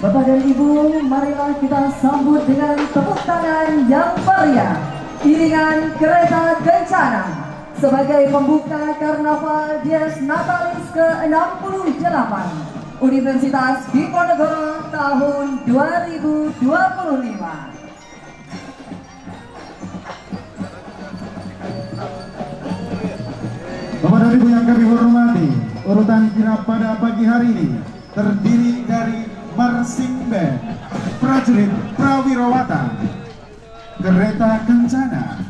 Bapak dan Ibu, marilah kita sambut dengan tepuk tangan yang meriah iringan kereta kencana sebagai pembuka Karnaval Dies Natalis ke-68 Universitas Diponegoro tahun 2025. Bapak dan Ibu yang kami hormati, urutan kirap pada pagi hari ini terdiri dari Marching Band, prajurit Prawirawata, kereta kencana,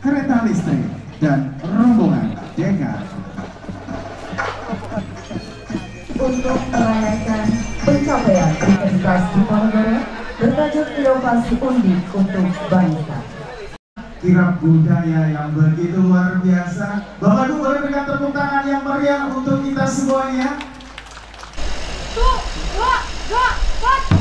kereta listrik, dan rombongan Deka. Untuk merayakan pencapaian Universitas Diponegoro bertajuk inovasi unik untuk bangsa. Kirap budaya yang begitu luar biasa. Bapak Ibu boleh berikan tepuk tangan yang meriah untuk kita semuanya. 1, 2, 3, 4.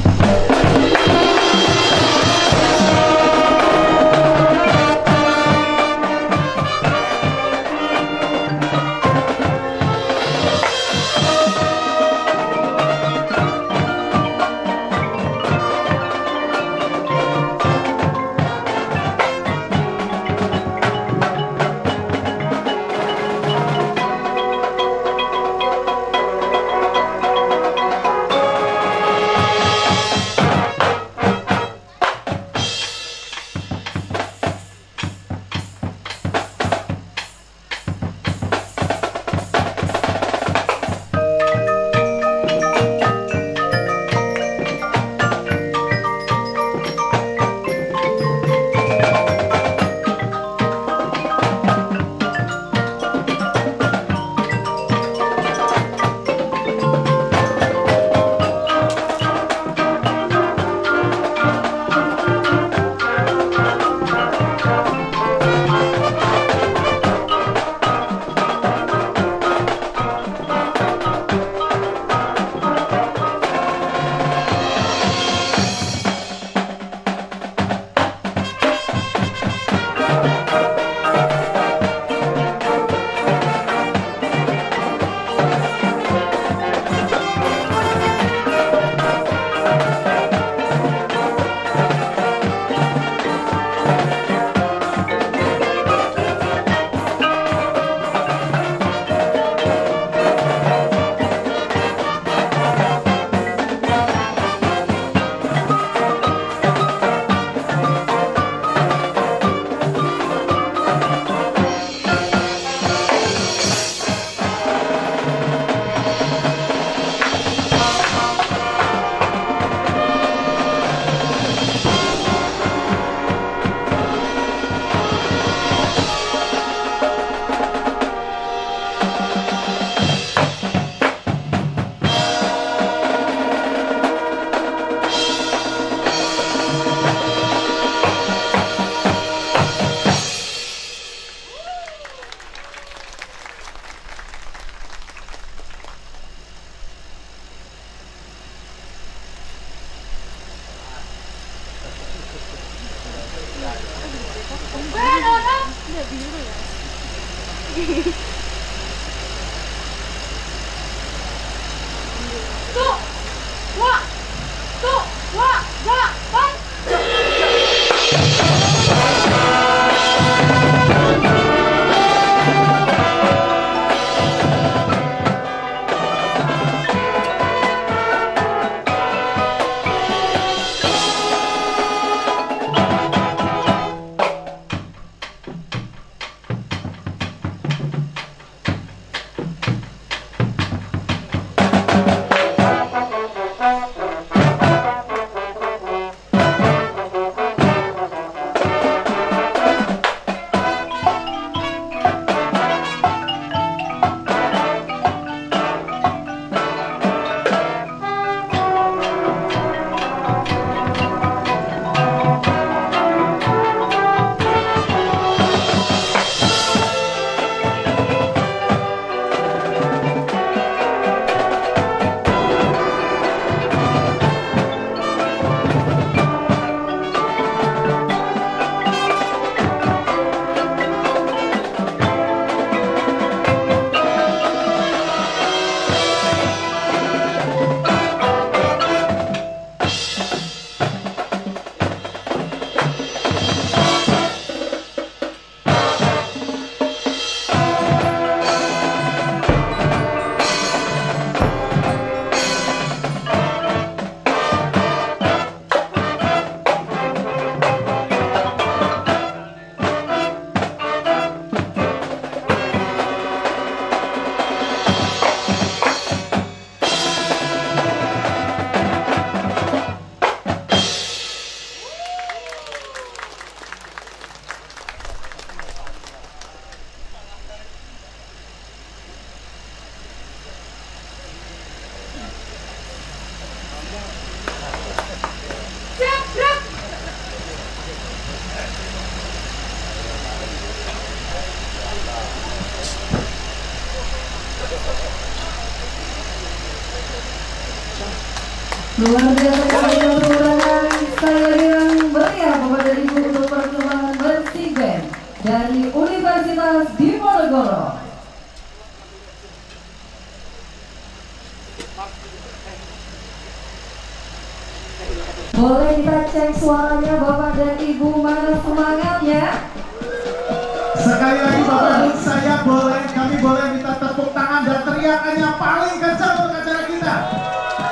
Luar biasa sekali perkembangan. Saya bilang meriah kepada Ibu untuk perkembangan Marching Band dari Universitas Diponegoro. Boleh kita cek suaranya Bapak dan Ibu, mana semangatnya? Sekali lagi Bapak Ibu, kami boleh minta tepuk tangan dan teriakannya paling kencang untuk acara kita.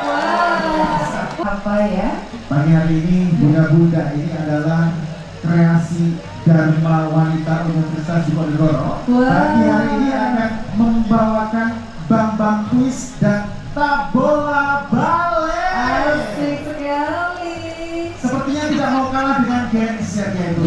Wow, apa ya? Pagi hari ini Bunda-Bunda ini adalah kreasi Dharma Wanita Universitas Diponegoro. Pagi hari ini akan membawakan Bambang Twist dan Tabola Ballet. Asik sekali. Sepertinya tidak mau kalah dengan gensernya itu.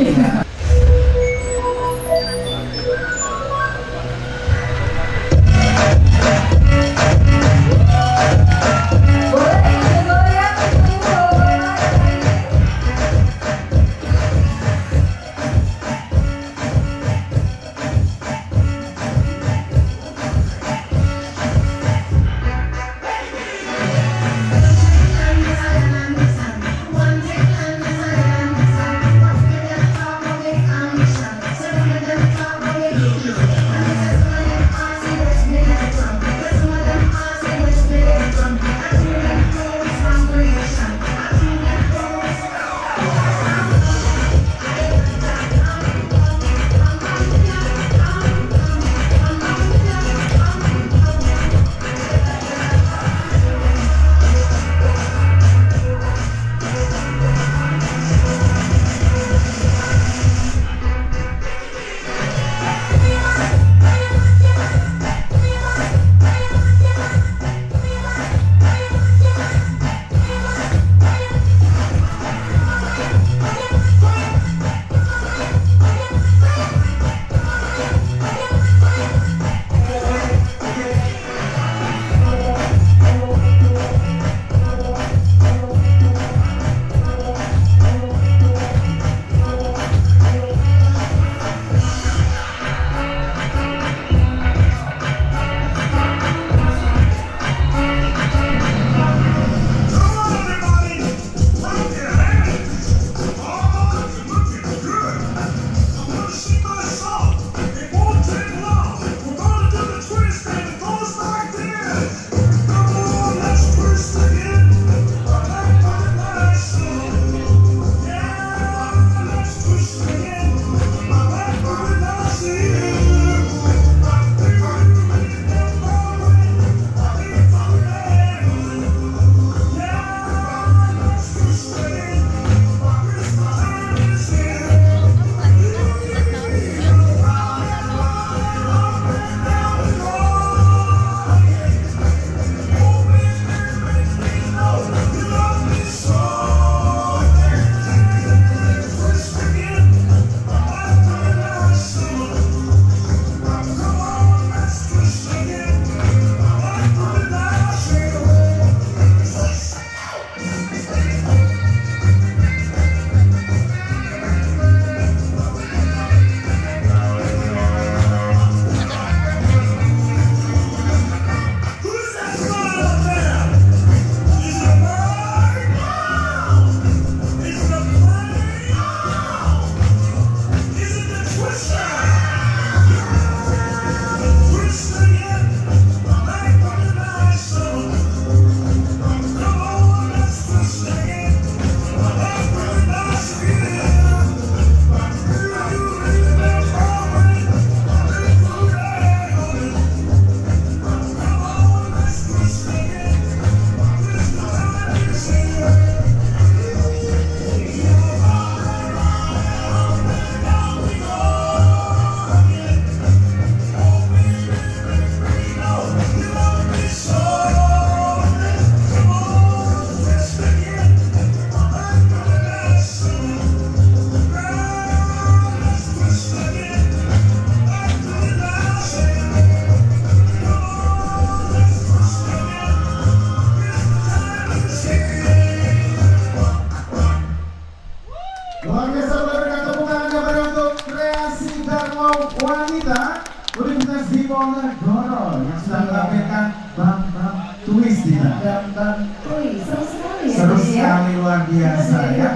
gambar. Wih, seru sekali ya. Seru sekali, luar biasa ya.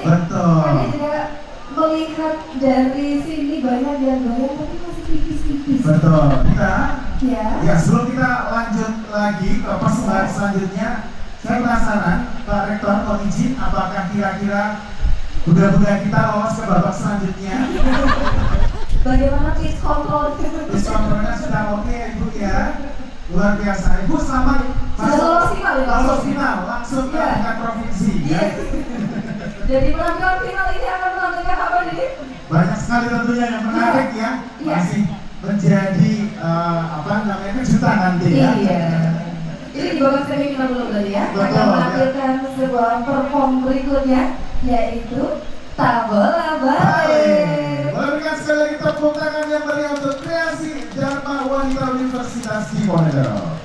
Betul. Tadi juga melihat dari sini banyak yang goyang tapi masih tipis-tipis. Betul. Kita ya sebelum kita lanjut lagi ke persembahan selanjutnya, saya penasaran Pak Rektor, mohon izin, apakah kira-kira budak-budak kita lolos ke babak selanjutnya? Bagaimana pitch control? Pitch controlnya sudah oke Ibu ya. Luar biasa. Ibu selamat lolos final, langsung ke tingkat provinsi ya. Jadi penampilan final ini akan menampilkan apa nih? Banyak sekali tentunya yang menarik ya. Masih menjadi kejutan nanti ya. Iya. Ini di babak semifinal dulu tadi ya. Betul, akan menampilkan sebuah perform berikutnya, yaitu Tabola Bale. Boleh berikan sekali lagi tepuk tangan yang meriah untuk kreasi Dharma Wanita Universitas Diponegoro.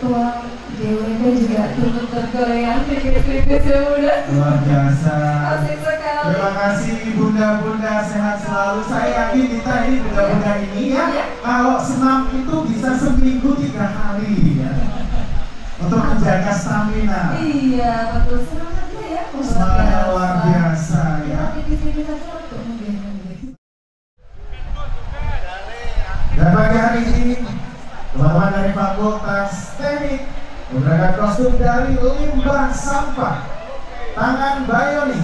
virtual DWP juga turut tergoyang kritis-kritisnya udah Luar biasa. asik sekali. Terima kasih bunda-bunda, sehat selalu. Saya yakin kita ini bunda-bunda ini ya, kalau senam itu bisa seminggu 3 kali ya, untuk menjaga stamina. Iya betul, semangatnya ya. Semangatnya luar biasa ya. Kritis-kritis aja untuk mungkin. Dan pagi hari ini teman-teman dari Fakultas Teknik menggunakan kostum dari limbah sampah tangan bionik,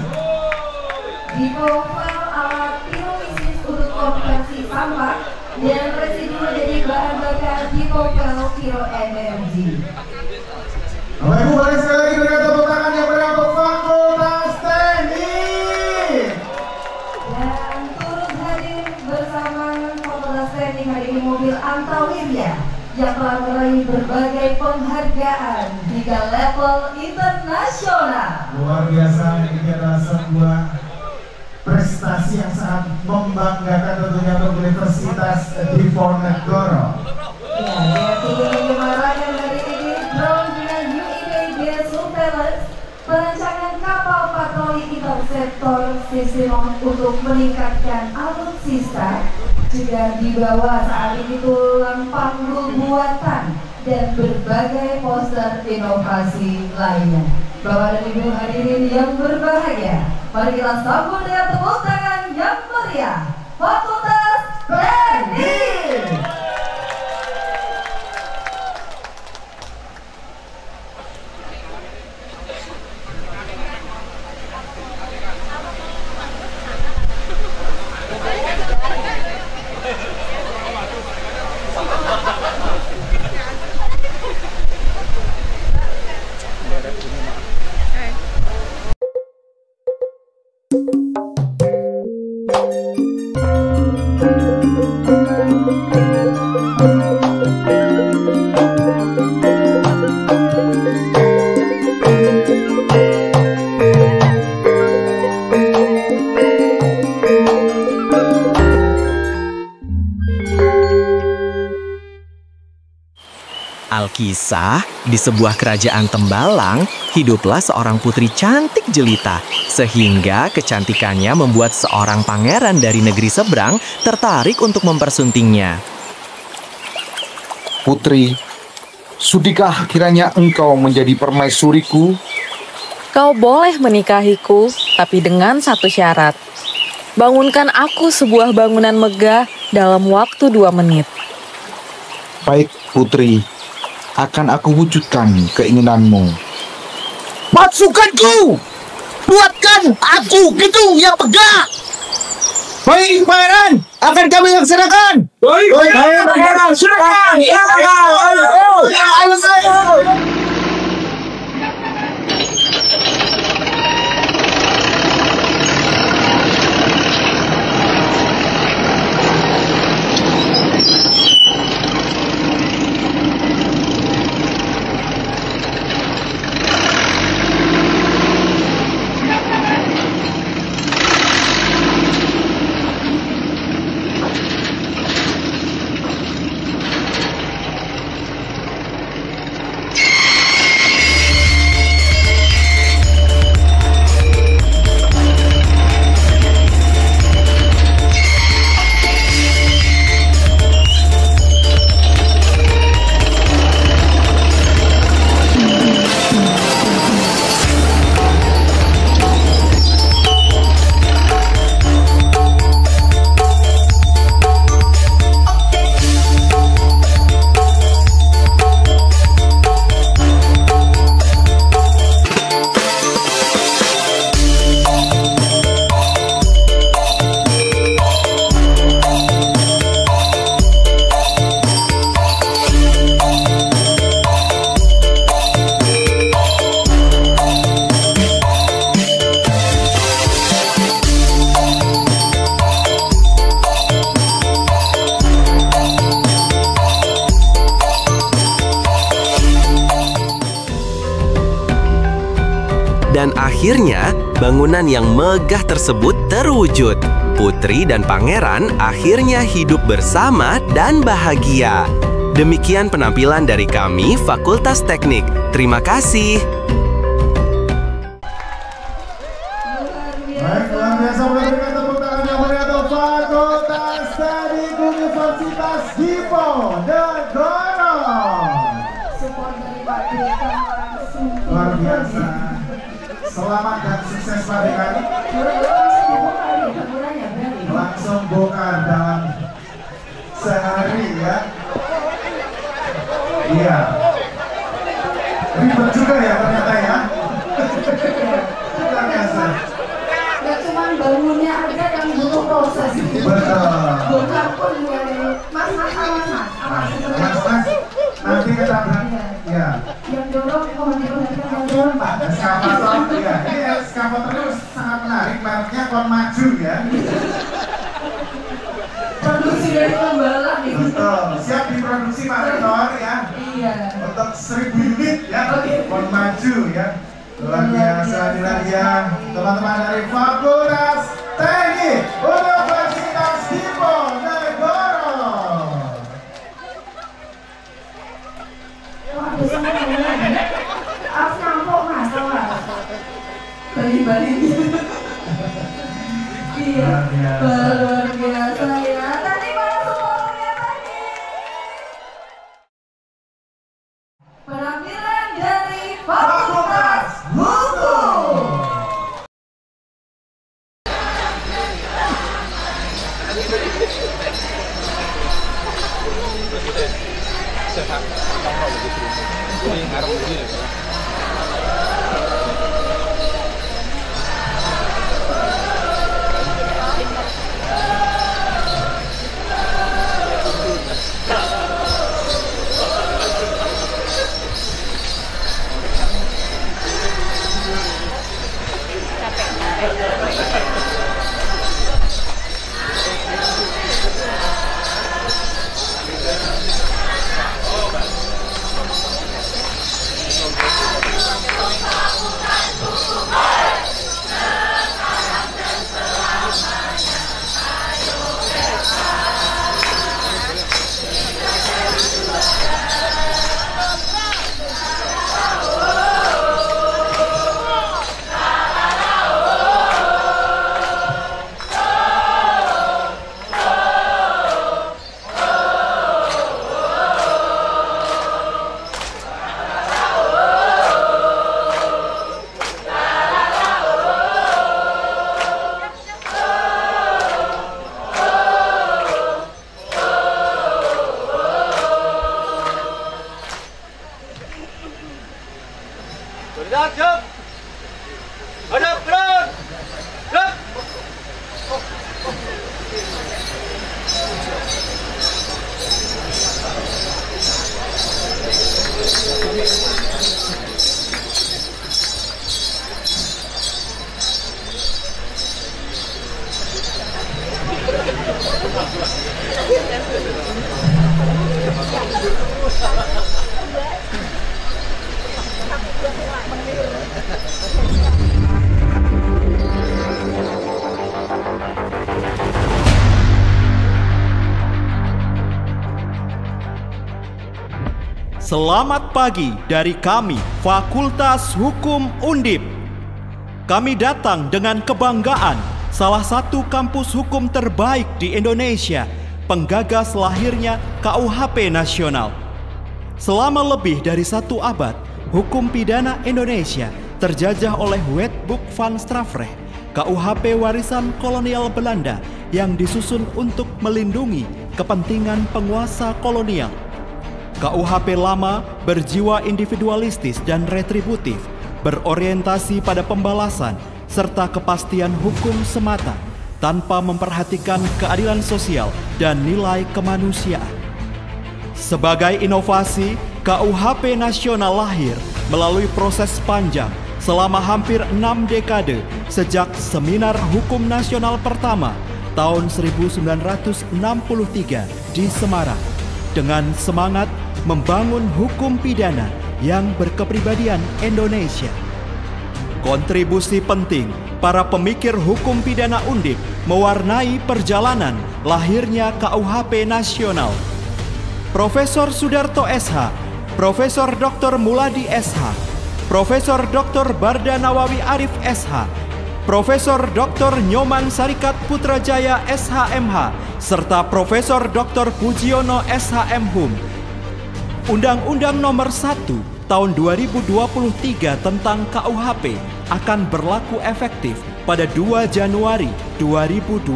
Di-profile alat pirolisis untuk konversi sampah dan residu menjadi bahan bakar di-profile piroenergi. Bapak Ibu boleh sekali lagi berikan tepuk tangan yang meriah untuk Fakultas Teknik. Dan turut hadir bersama Fakultas Teknik hari ini mobil Antawirya yang telah meraih berbagai penghargaan hingga level internasional. Luar biasa, ini adalah sebuah prestasi yang sangat membanggakan tentunya untuk Universitas Diponegoro. Ya, dengan turut menyemarakan hari ini drone dengan UITB Surveillance, perancangan kapal patroli interceptor sistem untuk meningkatkan alutsista juga dibawa saat ini tulang panggul buatan dan berbagai poster inovasi lainnya. Bapak dan Ibu hadirin yang berbahagia, mari kita sambut dengan tepuk tangan yang meriah Fakultas Teknik. Alkisah, di sebuah kerajaan Tembalang, hiduplah seorang putri cantik jelita, sehingga kecantikannya membuat seorang pangeran dari negeri seberang tertarik untuk mempersuntingnya. Putri, sudikah kiranya engkau menjadi permaisuriku? Kau boleh menikahiku, tapi dengan satu syarat. Bangunkan aku sebuah bangunan megah dalam waktu 2 menit. Baik, Putri. Akan aku wujudkan keinginanmu. Pasukanku! Buatkan aku gitu yang megah! Baik, Pangeran! Akan kami laksanakan! Baik, Pangeran! Silakan! Ayo! Dan akhirnya, bangunan yang megah tersebut terwujud. Putri dan pangeran akhirnya hidup bersama dan bahagia. Demikian penampilan dari kami, Fakultas Teknik. Terima kasih. Baik, luar biasa. Berikan tepuk tangan yang meriah untuk Fakultas Teknik Universitas Diponegoro. Support dari Pak Dekan langsung. Luar biasa. Selamat dan sukses Pak Dekan. Langsung bongkar dalam sehari ya. Iya. Ribet juga ya ternyata ya. Luar biasa. Gak cuma bangunnya aja yang butuh proses. Betul. Bongkar pun yang mas. Nanti kita ya. Yang dorong mohon diperhatikan yang dorong Pak. Eskavator ya. Ini eskavator sangat menarik. Mereknya Kon Maju ya. Produksi dari Tembalang nih. Betul. Siap diproduksi Pak Rektor ya. Iya. Untuk 1000 unit ya. Oke. Kon Maju ya. Luar biasa lagi ya. Teman-teman dari Fakultas Teknik Universitas Diponegoro. Aku nyampuk mas, Bali. Iya, luar biasa ya. Tadi mana supporternya tadi? Penampilan dari Fakultas Hukum. Selamat pagi dari kami, Fakultas Hukum Undip. Kami datang dengan kebanggaan, salah satu kampus hukum terbaik di Indonesia, penggagas lahirnya KUHP Nasional. Selama lebih dari 1 abad, hukum pidana Indonesia terjajah oleh Wetboek van Strafrecht, KUHP warisan kolonial Belanda yang disusun untuk melindungi kepentingan penguasa kolonial. KUHP lama berjiwa individualistis dan retributif, berorientasi pada pembalasan serta kepastian hukum semata, tanpa memperhatikan keadilan sosial dan nilai kemanusiaan. Sebagai inovasi, KUHP nasional lahir melalui proses panjang selama hampir 6 dekade sejak Seminar Hukum Nasional pertama tahun 1963 di Semarang, dengan semangat membangun hukum pidana yang berkepribadian Indonesia. Kontribusi penting para pemikir hukum pidana Undip mewarnai perjalanan lahirnya KUHP nasional. Profesor Sudarto SH, Profesor Dr. Muladi SH, Profesor Dr. Barda Nawawi Arif SH, Profesor Dr. Nyoman Sarikat Putrajaya SHMH, serta Profesor Dr. Pujiono SHMHum. Undang-Undang Nomor 1 Tahun 2023 tentang KUHP akan berlaku efektif pada 2 Januari 2026.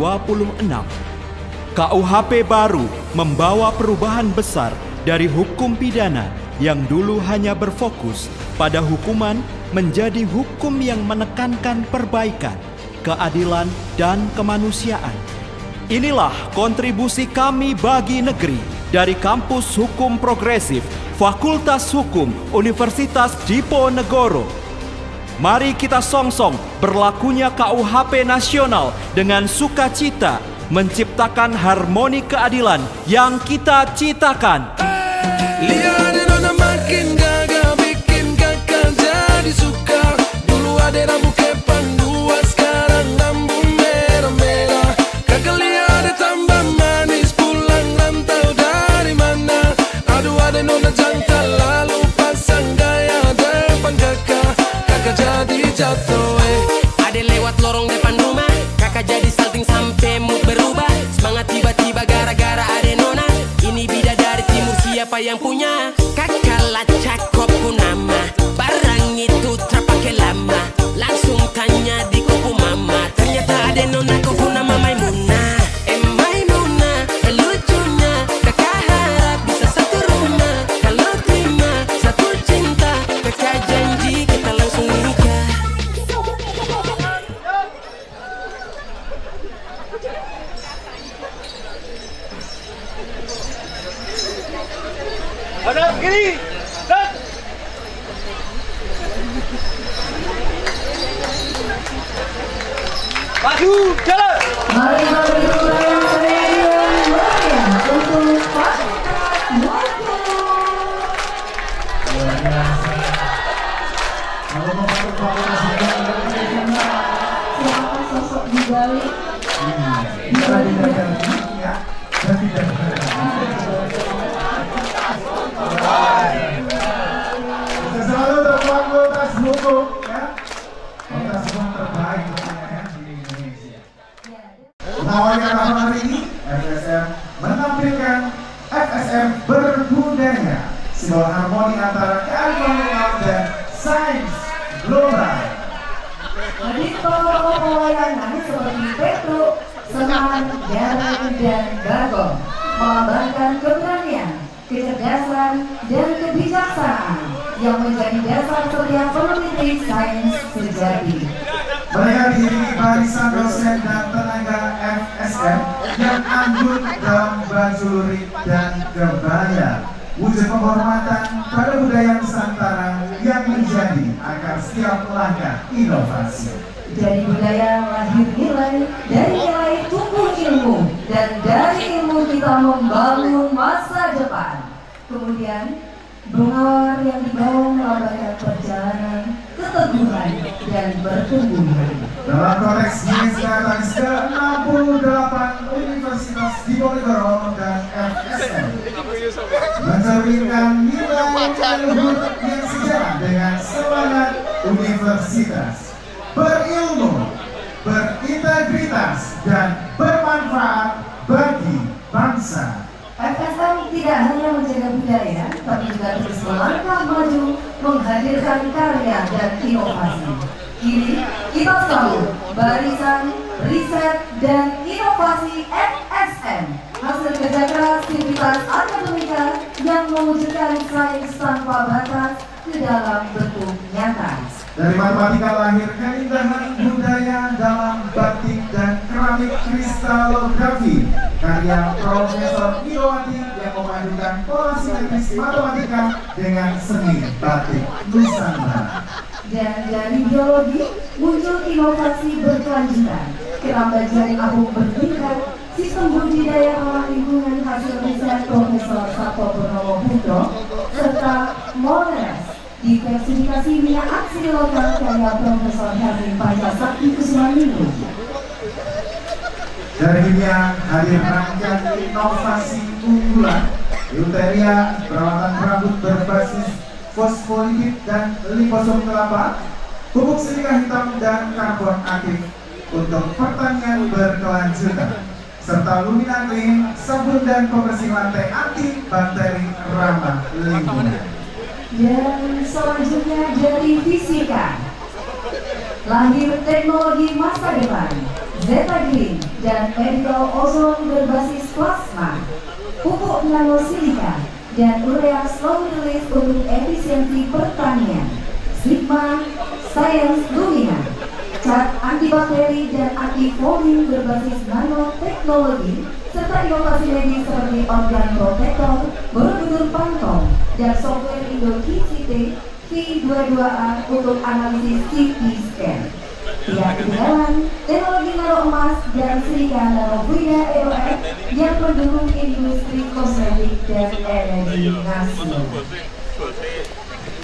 KUHP baru membawa perubahan besar dari hukum pidana yang dulu hanya berfokus pada hukuman menjadi hukum yang menekankan perbaikan, keadilan, dan kemanusiaan. Inilah kontribusi kami bagi negeri dari Kampus Hukum Progresif Fakultas Hukum Universitas Diponegoro. Mari kita songsong berlakunya KUHP nasional dengan sukacita menciptakan harmoni keadilan yang kita citakan. Lihat nona makin gagah bikin kakak jadi suka. Dulu ada rambut kepang dua, sekarang rambut merah-merah. Kakak lihat tambah manis pulang rantau dari mana. Aduh ada nona jantan lalu pasang gaya depan kakak. Kakak jadi jatuh Ada lewat lorong depan rumah, kakak jadi salting sampai mood berubah. Semangat tiba-tiba gara-gara ada nona. Ini bidadari timur siapa yang punya? Kakak lacak kopu nama, barang itu terpakai lama. Langsung tanya di kopu mama, ternyata ada nona kopu nama Maimunah. Maimunah, lucunya kakak harap bisa satu rumah. Kalau terima satu cinta, kakak janji kita langsung nikah. Ada kiri, dan maju, jalan. Mari berikan yang meriah untuk Fakultas Hukum. Siapa sosok di balik? Selalu untuk Fakultas Hukum, ya. Fakultas Hukum terbaik di Indonesia. Awalnya tahun hari ini, FSM menampilkan FSM Berbudaya, sebuah harmoni antara kearifan lokal dan sains global. Hadir tokoh pewayangan seperti Petro, Seman, Darren, dan Bagong melambangkan keberanian, kecerdasan, dan kebijaksanaan yang menjadi dasar setiap peneliti sains sejati. Mereka diiringi barisan dosen dan tenaga FSM yang anggun dalam baju lurik dan kebaya, wujud penghormatan pada budaya Nusantara yang menjadi akar setiap langkah inovasi. Dari budaya lahir nilai, dari nilai tumbuh ilmu, dan dari ilmu kita membangun masa depan. Kemudian, bunga yang dibawa melambangkan perjalanan, keteguhan, dan pertumbuhan. Dalam konteks UNESCO ke-68 Universitas Diponegoro dan FSM mencerminkan nilai leluhur yang sejalan dengan semangat universitas, berilmu, berintegritas, dan bermanfaat bagi bangsa. FSM tidak hanya menjaga budaya, tapi juga terus melangkah maju menghadirkan karya dan inovasi. Kini kita sambut barisan riset dan inovasi FSM, hasil kerja keras sivitas akademika yang mewujudkan sains tanpa batas ke dalam bentuk nyata. Dari matematika lahir keindahan budaya dalam batik dan keramik kristalografi, karya Profesor Irowati yang memadukan pola simetris matematika dengan seni batik Nusantara. Dan dari biologi muncul inovasi berkelanjutan, keramba jaring apung bertingkat, sistem budidaya ramah lingkungan hasil riset Profesor Sato Purnomo Putra, serta Moles diversifikasi minyak aksi lokal karya Profesor Herwin Pancasakti Kusumanilu. Dari dunia hadir rangkaian inovasi unggulan Euteria, perawatan rambut berbasis fosfolipid dan liposom kelapa, pupuk silika hitam dan karbon aktif untuk pertanian berkelanjutan, serta Lumina Clean, sabun dan pembersih lantai anti bakteri ramah lingkungan. Dan selanjutnya dari fisika, lahir teknologi masa depan, Zeta Green dan medical ozon berbasis plasma, pupuk nanosilika dan urea slow release untuk efisiensi pertanian, Sigma Science Lumina, cat antibakteri dan anti-foaming berbasis nanoteknologi, serta inovasi medis seperti organ protector, Borobudur Pantong, dan software Indo KCT V22A untuk analisis CT scan. Tidak ketinggalan teknologi nano emas dan silika nanofluida EOF yang mendukung industri kosmetik dan energi nasional.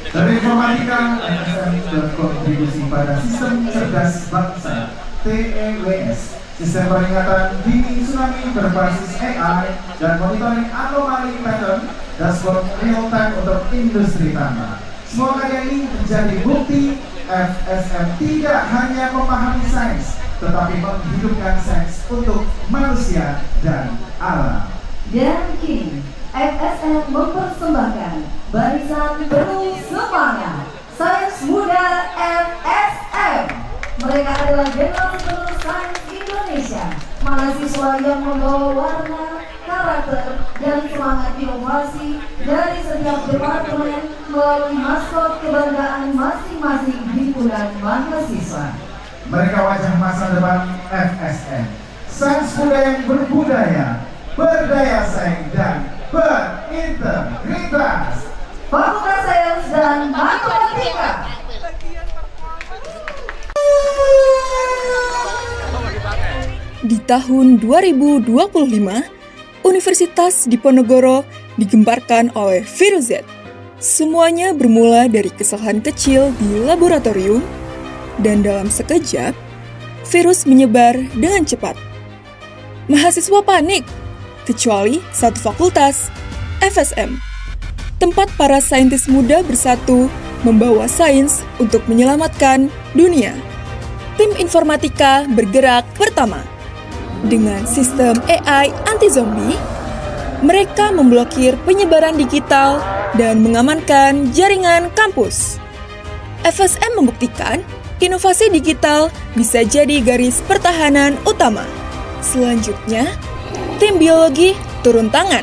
Dari informatika, FSM berkontribusi pada sistem cerdas bangsa TEWS, sistem peringatan dini tsunami berbasis AI dan monitoring anomali pattern, dashboard real time untuk industri tambang. Semua karya ini menjadi bukti FSM tidak hanya memahami sains, tetapi menghidupkan sains untuk manusia dan alam. Dan kini FSM mempersembahkan barisan penuh semangat Sains Muda FSM. Mereka adalah generasi penuh sains Indonesia, mahasiswa yang membawa warna, karakter, dan semangat inovasi dari setiap departemen melalui maskot kebanggaan masing-masing himpunan mahasiswa. Mereka wajah masa depan FSM, sains muda yang berbudaya, berdaya saing, dan berintegritas. Fakultas Sains dan Matematika. Di tahun 2025, Universitas Diponegoro digemparkan oleh virus Z. Semuanya bermula dari kesalahan kecil di laboratorium, dan dalam sekejap, virus menyebar dengan cepat. Mahasiswa panik, kecuali satu fakultas, FSM. Tempat para saintis muda bersatu membawa sains untuk menyelamatkan dunia. Tim informatika bergerak pertama. Dengan sistem AI anti-zombie, mereka memblokir penyebaran digital dan mengamankan jaringan kampus. FSM membuktikan inovasi digital bisa jadi garis pertahanan utama. Selanjutnya, tim biologi turun tangan,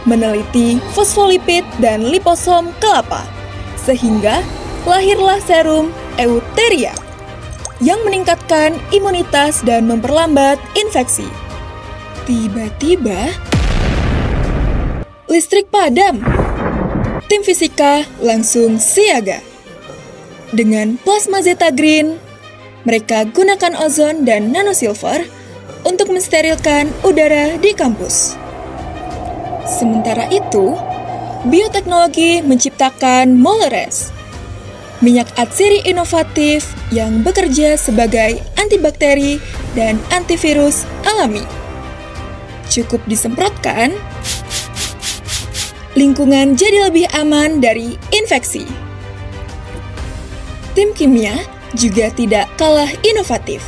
meneliti fosfolipid dan liposom kelapa, sehingga lahirlah serum Euteria yang meningkatkan imunitas dan memperlambat infeksi. Tiba-tiba, listrik padam. Tim fisika langsung siaga. Dengan plasma Zeta Green, mereka gunakan ozon dan nanosilver untuk mensterilkan udara di kampus. Sementara itu, bioteknologi menciptakan Moleres, minyak atsiri inovatif yang bekerja sebagai antibakteri dan antivirus alami. Cukup disemprotkan, lingkungan jadi lebih aman dari infeksi. Tim kimia juga tidak kalah inovatif.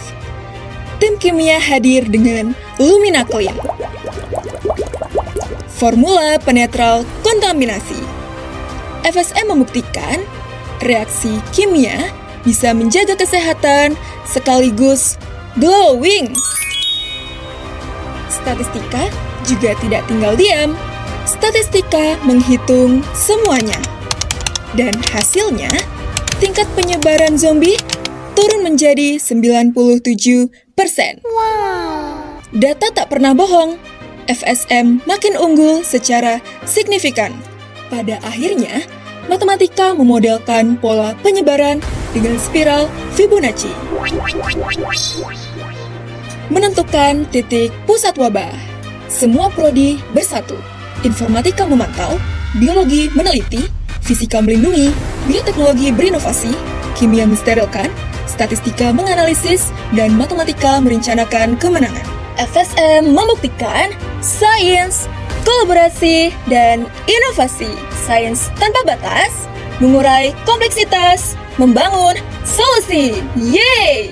Tim kimia hadir dengan Lumina Clean, formula penetral kontaminasi. FSM membuktikan reaksi kimia bisa menjaga kesehatan sekaligus glowing. Statistika juga tidak tinggal diam. Statistika menghitung semuanya. Dan hasilnya, tingkat penyebaran zombie turun menjadi 97%. Data tak pernah bohong. FSM makin unggul secara signifikan. Pada akhirnya, matematika memodelkan pola penyebaran dengan spiral Fibonacci, menentukan titik pusat wabah. Semua prodi bersatu. Informatika memantau, biologi meneliti, fisika melindungi, bioteknologi berinovasi, kimia mensterilkan, statistika menganalisis, dan matematika merencanakan kemenangan. FSM membuktikan sains kolaborasi, dan inovasi. Sains tanpa batas, mengurai kompleksitas, membangun solusi. Yeay!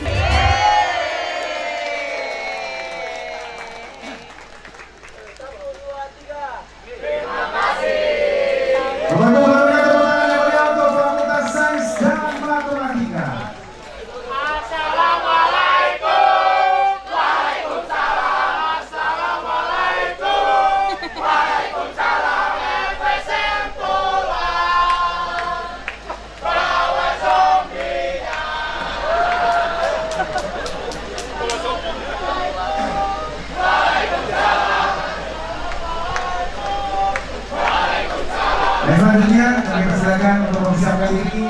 Selanjutnya kami persilakan untuk mempersiapkan diri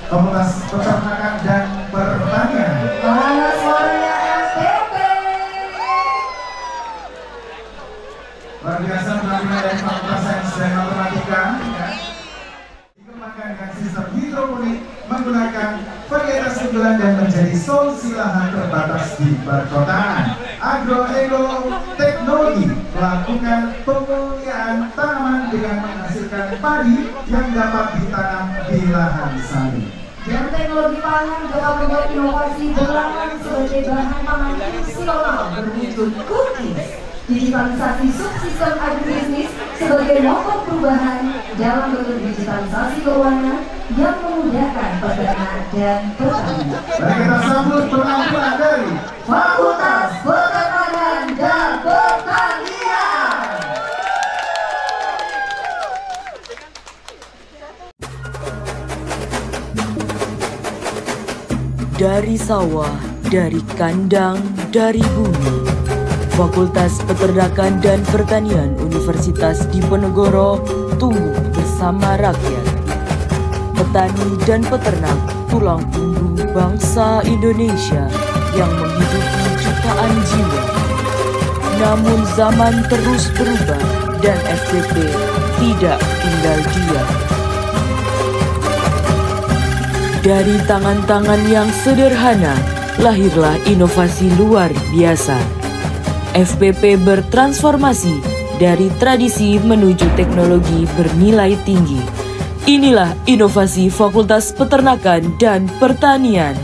Komunitas Peternakan dan Pertanian. Mana suaranya FPP? Luar biasa penampilan dari Fakultas Sains dan Matematika. Dikembangkan dengan sistem hidroponik menggunakan varietas unggulan dan menjadi solusi lahan terbatas di perkotaan. Agroego Teknologi melakukan pemuliaan tanaman dengan menghasilkan padi yang dapat ditanam di lahan sawit. Dan teknologi pangan dapat membuat inovasi belalang sebagai bahan pangan fungsional berwujud cookies. Digitalisasi subsistem agribisnis sebagai motor perubahan dalam bentuk digitalisasi keuangan yang memudahkan peternak dan petani. Mari kita sambut penampilan dari Fakultas Peternakan dan Pertanian. Dari sawah, dari kandang, dari bumi. Fakultas Peternakan dan Pertanian Universitas Diponegoro tumbuh bersama rakyat. Petani dan peternak tulang punggung bangsa Indonesia yang menghidupi jutaan jiwa. Namun zaman terus berubah dan FPP tidak tinggal diam. Dari tangan-tangan yang sederhana, lahirlah inovasi luar biasa. FPP bertransformasi dari tradisi menuju teknologi bernilai tinggi. Inilah inovasi Fakultas Peternakan dan Pertanian.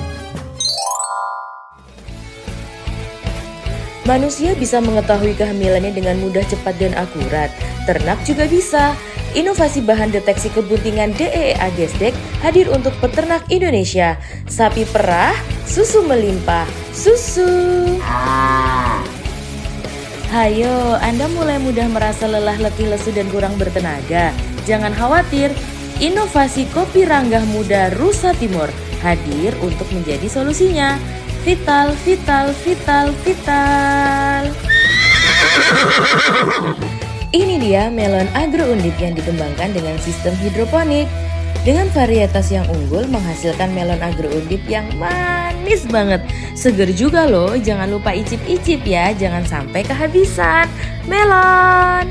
Manusia bisa mengetahui kehamilannya dengan mudah, cepat, dan akurat. Ternak juga bisa. Inovasi bahan deteksi kebuntingan DEA Gesdek hadir untuk peternak Indonesia. Sapi perah, susu melimpah, susu. Hayo, Anda mulai mudah merasa lelah, letih, lesu, dan kurang bertenaga. Jangan khawatir, inovasi kopi ranggah muda Rusa Timur hadir untuk menjadi solusinya. Vital, vital, vital, vital. Ini dia melon Agro Undip yang dikembangkan dengan sistem hidroponik. Dengan varietas yang unggul menghasilkan melon Agro Undip yang manis banget. Seger juga loh, jangan lupa icip-icip ya, jangan sampai kehabisan. Melon!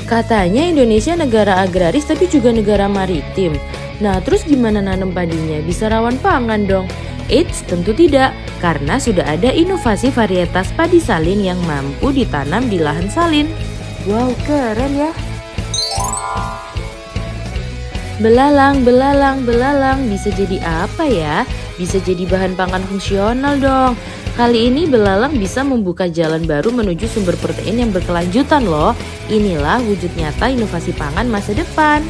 Katanya Indonesia negara agraris tapi juga negara maritim. Nah terus gimana nanam padinya? Bisa rawan pangan dong. Eits, tentu tidak, karena sudah ada inovasi varietas padi salin yang mampu ditanam di lahan salin. Wow, keren ya. Belalang, belalang, belalang, bisa jadi apa ya? Bisa jadi bahan pangan fungsional dong. Kali ini belalang bisa membuka jalan baru menuju sumber protein yang berkelanjutan loh. Inilah wujud nyata inovasi pangan masa depan.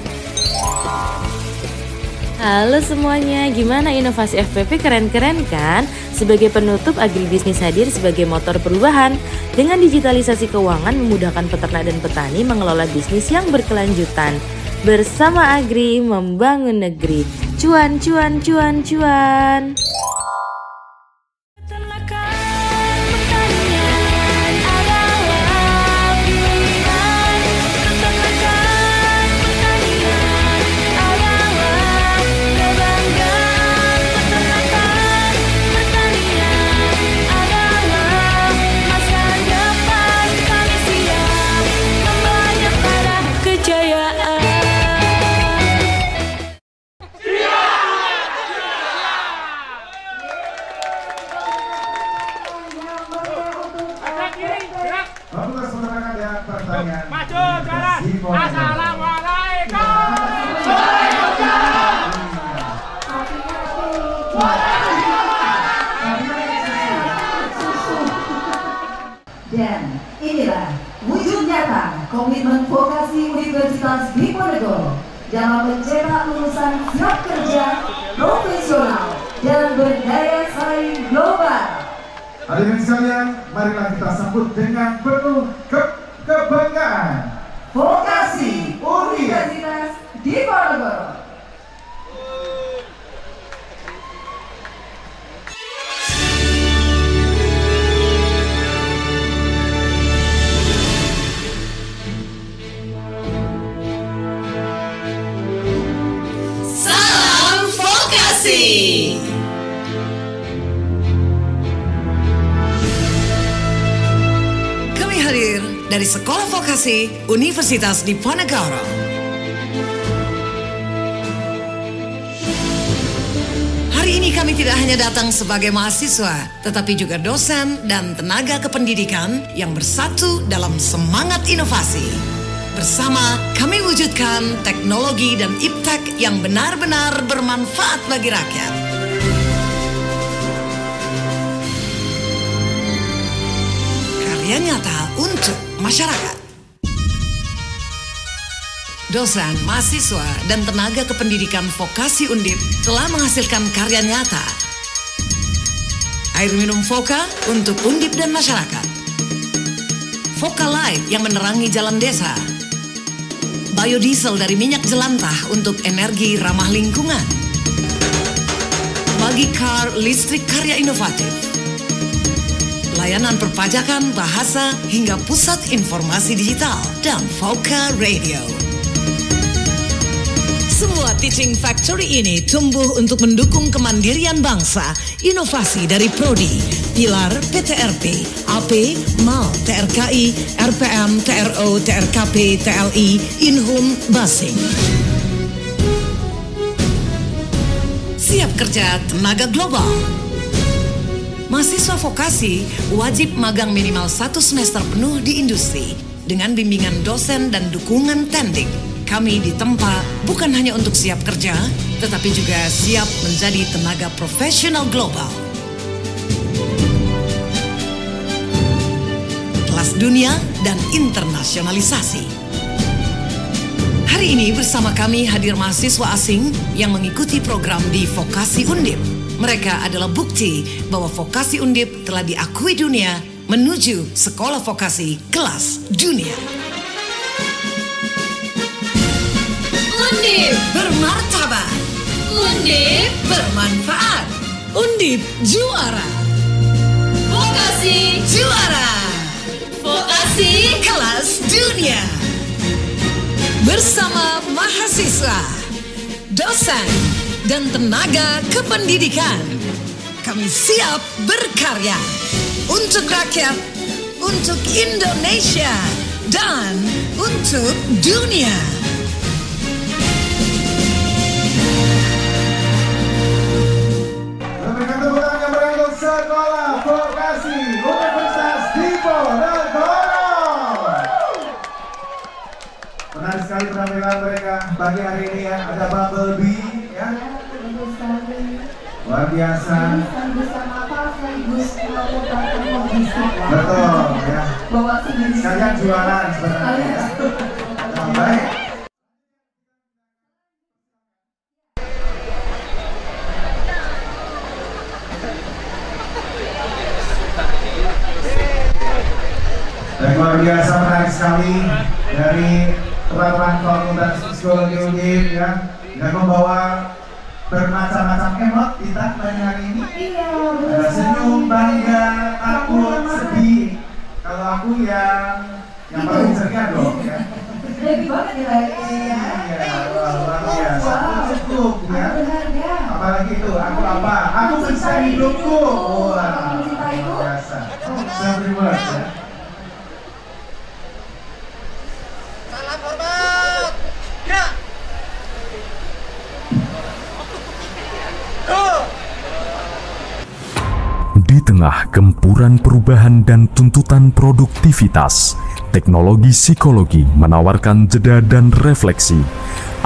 Halo semuanya, gimana inovasi FPP keren-keren kan? Sebagai penutup, agribisnis hadir sebagai motor perubahan. Dengan digitalisasi keuangan memudahkan peternak dan petani mengelola bisnis yang berkelanjutan. Bersama Agri membangun negeri. Cuan, cuan, cuan, cuan. Fakultas Peternakan dan pertanyaan. Maju jalan. Assalamualaikum. Dan inilah wujud nyata komitmen vokasi Universitas Diponegoro dalam mencetak lulusan siap kerja, profesional, dan berdaya saing global. Hadirin sekalian, marilah kita sambut dengan penuh kebanggaan Vokasi Universitas Diponegoro. Salam Vokasi. Kami hadir dari Sekolah Vokasi Universitas Diponegoro. Hari ini kami tidak hanya datang sebagai mahasiswa, tetapi juga dosen dan tenaga kependidikan yang bersatu dalam semangat inovasi. Bersama kami wujudkan teknologi dan iptek yang benar-benar bermanfaat bagi rakyat. Karya nyata untuk masyarakat. Dosen, mahasiswa, dan tenaga kependidikan vokasi Undip telah menghasilkan karya nyata. Air minum Voka untuk Undip dan masyarakat. Voka Light yang menerangi jalan desa. Biodiesel dari minyak jelantah untuk energi ramah lingkungan. Bagi car listrik karya inovatif. Layanan perpajakan, bahasa, hingga pusat informasi digital dan Voka Radio. Semua Teaching Factory ini tumbuh untuk mendukung kemandirian bangsa, inovasi dari Prodi, Pilar, PTRP, AP, MAL, TRKI, RPM, TRO, TRKP, TLI, Inhum, Basing. Siap kerja tenaga global. Mahasiswa vokasi wajib magang minimal 1 semester penuh di industri dengan bimbingan dosen dan dukungan tendik. Kami ditempa bukan hanya untuk siap kerja, tetapi juga siap menjadi tenaga profesional global. Kelas dunia dan internasionalisasi. Hari ini bersama kami hadir mahasiswa asing yang mengikuti program di Vokasi Undip. Mereka adalah bukti bahwa Vokasi Undip telah diakui dunia menuju sekolah vokasi kelas dunia. Undip bermartabat. Undip bermanfaat. Undip juara. Vokasi juara. Vokasi kelas dunia. Bersama mahasiswa, dosen, dan tenaga kependidikan, kami siap berkarya untuk rakyat, untuk Indonesia, dan untuk dunia. Berikan tepuk tangan yang meriah untuk Sekolah Vokasi Universitas Diponegoro. Menarik sekali penampilan mereka pagi hari ini ya. Ada Bumblebee ya. Luar biasa. Betul ya. Sekalian jualan sebenarnya ya. Baik. Dan luar biasa menarik sekali dari teman-teman Fakultas Psikologi Undip ya, dan membawa bermacam-macam emot kita pada hari ini. Iya, Ada senyum, bangga, takut, sedih. Kalau aku yang paling ceria dong ya. Lebih banget ya hari ini ya. Iya, luar biasa. Cukup ya. Apalagi itu, aku apa? Aku mencintai hidupku. Wah, luar biasa. Sampai luar ya. tengah gempuran perubahan dan tuntutan produktivitas, teknologi psikologi menawarkan jeda dan refleksi.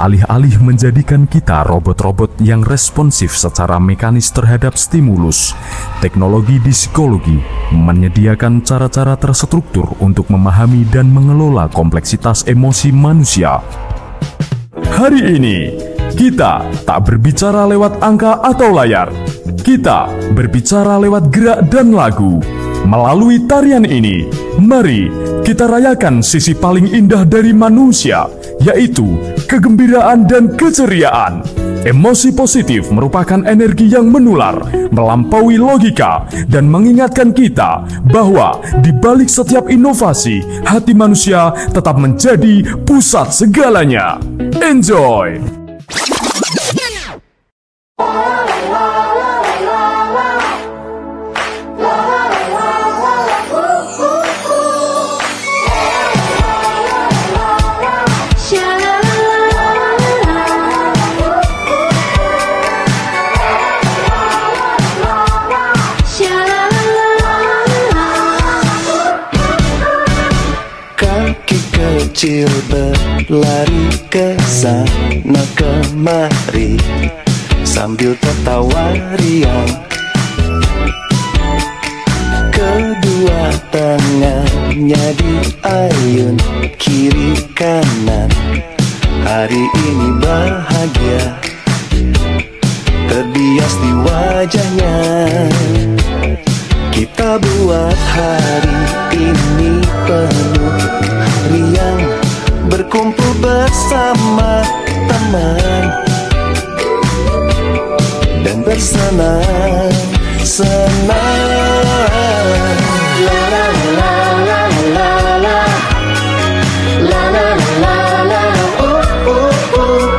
Alih-alih menjadikan kita robot-robot yang responsif secara mekanis terhadap stimulus, teknologi di psikologi menyediakan cara-cara terstruktur untuk memahami dan mengelola kompleksitas emosi manusia. Hari ini, kita tak berbicara lewat angka atau layar. Kita berbicara lewat gerak dan lagu. Melalui tarian ini, mari kita rayakan sisi paling indah dari manusia, yaitu kegembiraan dan keceriaan. Emosi positif merupakan energi yang menular, melampaui logika, dan mengingatkan kita bahwa di balik setiap inovasi, hati manusia tetap menjadi pusat segalanya. Enjoy! Kecil berlari ke sana kemari sambil tertawa riang. Kedua tangannya diayun kiri kanan. Hari ini bahagia terbias di wajahnya. Kita buat hari ini penuh riang, berkumpul bersama teman dan bersenang-senang. La la la la la la, la la la la,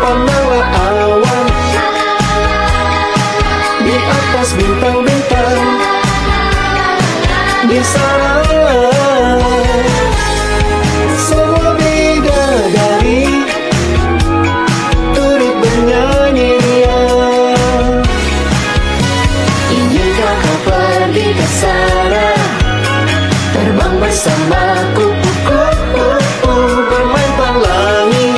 pandanglah awan di atas bintang-bintang di sana. Semua bidadari turut bernyanyi. Inginkah kau pergi ke sana, terbang bersama kupu-kupu, bermain pelangi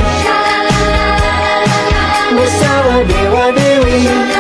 bersama dewa-dewi.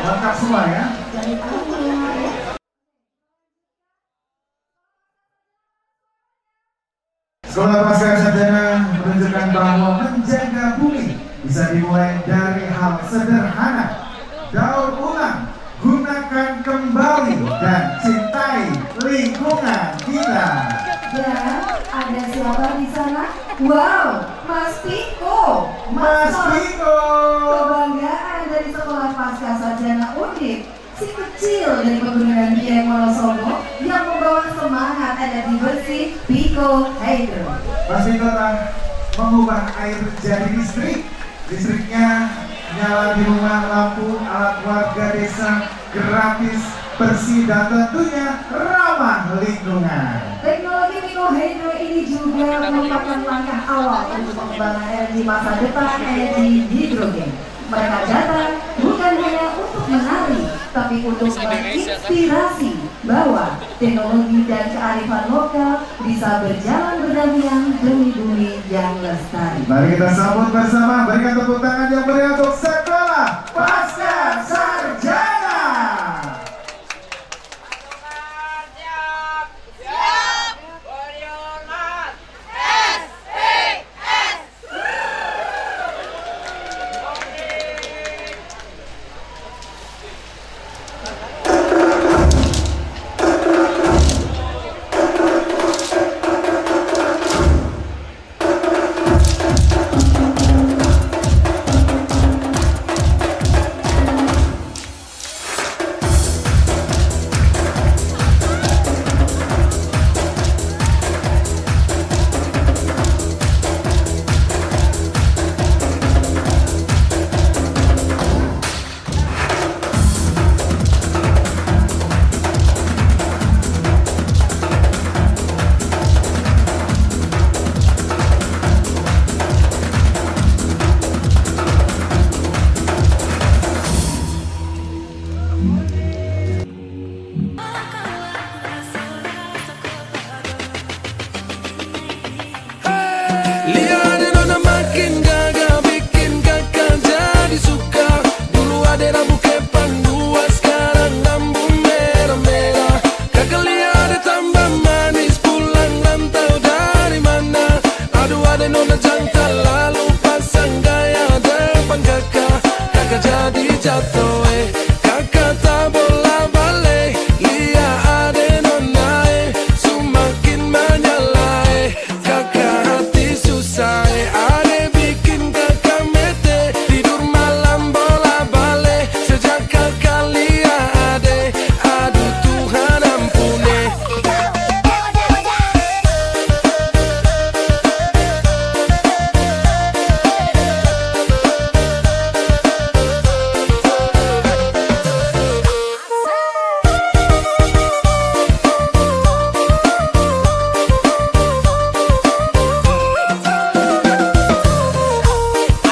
Lengkap semua ya. Sekolah Pasca Sarjana menunjukkan bahwa menjaga bumi bisa dimulai dari hal sederhana. Daur ulang, gunakan kembali, dan cintai lingkungan kita. Dan ada siapa di sana? Wow, Mas Piko. Mas Piko. Kebanggaan dari Sekolah Pasca Sarjana Undip. Si kecil dari Pegunungan Dieng Wonosobo yang membawa semangat energi bersih, Piko Hydro. Mas Piko mengubah air jadi listrik. Listriknya nyala di rumah, lampu, alat warga desa, gratis, bersih, dan tentunya ramah lingkungan. Teknologi Piko Hydro ini juga merupakan langkah awal untuk pengembangan energi masa depan, energi hidrogen. Mereka datang bukan hanya untuk menari, tapi untuk menginspirasi bahwa teknologi dan kearifan lokal bisa berjalan berdampingan demi bumi yang lestari. Mari kita sambut bersama, berikan tepuk tangan yang meriah untuk Sekolah Pasca Sarjana. jatoh kakak tak bola balik. Lihat ade nona semakin menyalai. Kakak hati susah ade bikin kakak mete. Tidur malam bola balik. Sejak kakak lihat ade, aduh Tuhan ampuni.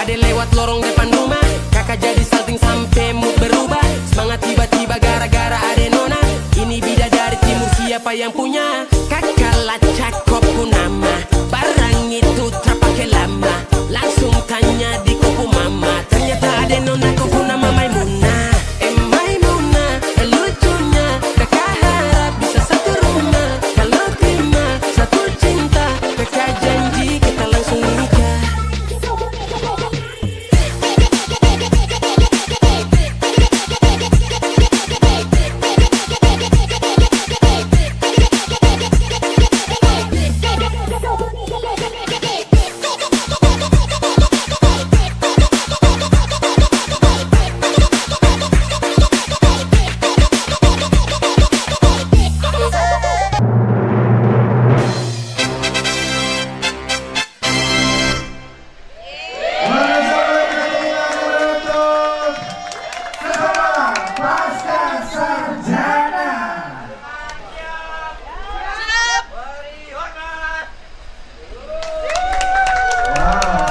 Ade lewat lorong depan rumah, kakak jadi salting sampai mood berubah. Semangat tiba-tiba gara-gara ade nona. Ini bidadari timur siapa yang punya? Kakak lacak kopu nama, barang itu terpakai lama. Langsung tanya di kopu mama, ternyata ade nona kopu nama Maimunah. Maimunah, lucunya kakak harap bisa satu rumah. Kalau terima satu cinta, kakak janji kita langsung nikah.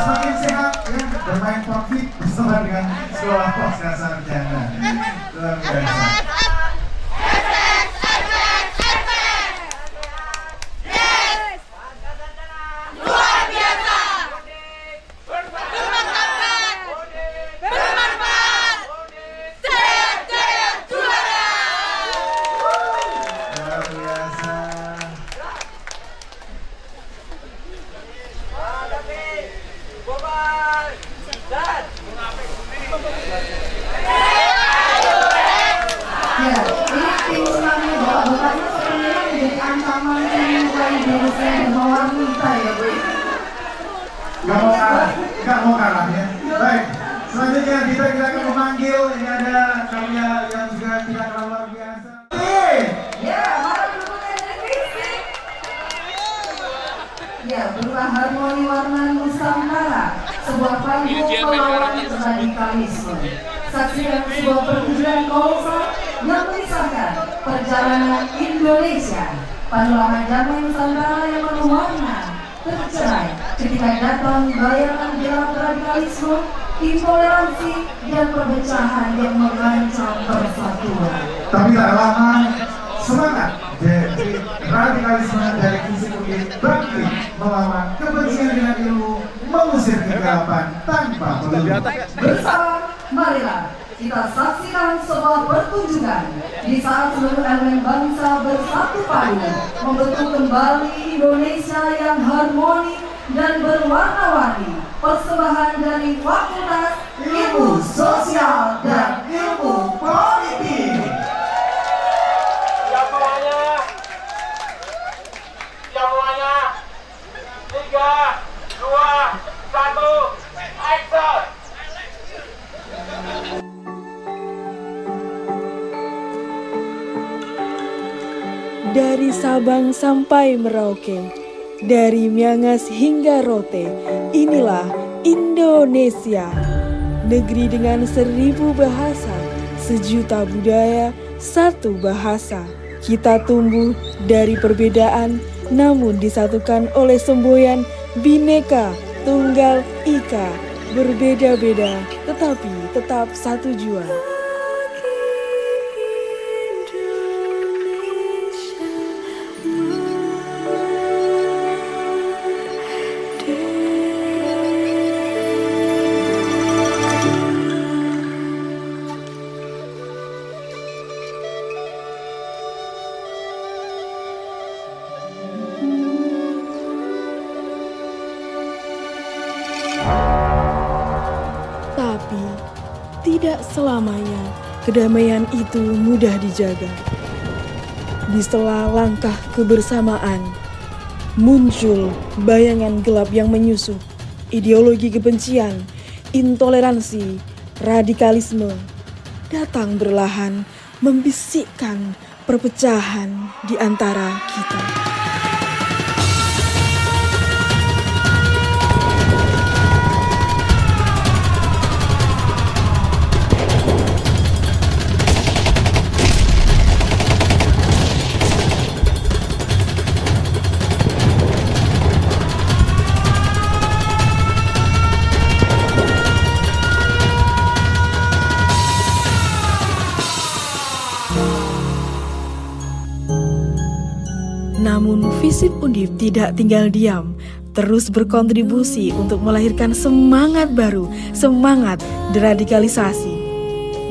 Semakin sehat ya, bermain profit bersama dengan Sekolah Pasca Sarjana. Luar biasa. Luar biasa. Ya, ini tim tsunami bapak-bapaknya sebenarnya menjadi ancaman yang mulai berusaha bermawar minta ya Bu. Gak mau kalah ya. Baik, selanjutnya kita akan memanggil ini ada karya yang juga tidak kalah luar biasa. Ya, mari dukungnya dari fisik. Ya, berupa harmoni warna Nusantara, sebuah panggung melawan radikalisme. Saksikan sebuah pertunjukan kolosal yang mengisahkan perjalanan Indonesia, panorama damai Nusantara yang penuh warna, tercerai ketika datang bayangan gelap radikalisme, intoleransi, dan perpecahan yang mengancam persatuan. Tapi tak lama semangat dari radikalisme dari fisik UIN bangkit melawan kebencian dengan ilmu, mengusir kegelapan tanpa peluru. Bersama, marilah kita saksikan sebuah pertunjukan di saat seluruh elemen bangsa bersatu padu membentuk kembali Indonesia yang harmoni dan berwarna-warni. Persembahan dari Fakultas Ilmu Sosial dan Ilmu Politik. Siap semuanya. 3, 2, 1, action! Dari Sabang sampai Merauke, dari Miangas hingga Rote, inilah Indonesia. Negeri dengan 1000 bahasa, 1 juta budaya, 1 bahasa. Kita tumbuh dari perbedaan, namun disatukan oleh semboyan Bhinneka Tunggal Ika. Berbeda-beda, tetapi tetap satu jua. tidak selamanya kedamaian itu mudah dijaga. Di sela langkah kebersamaan, muncul bayangan gelap yang menyusup, ideologi kebencian, intoleransi, radikalisme, datang berlahan membisikkan perpecahan di antara kita. Namun FISIP Undip tidak tinggal diam, terus berkontribusi untuk melahirkan semangat baru, semangat deradikalisasi.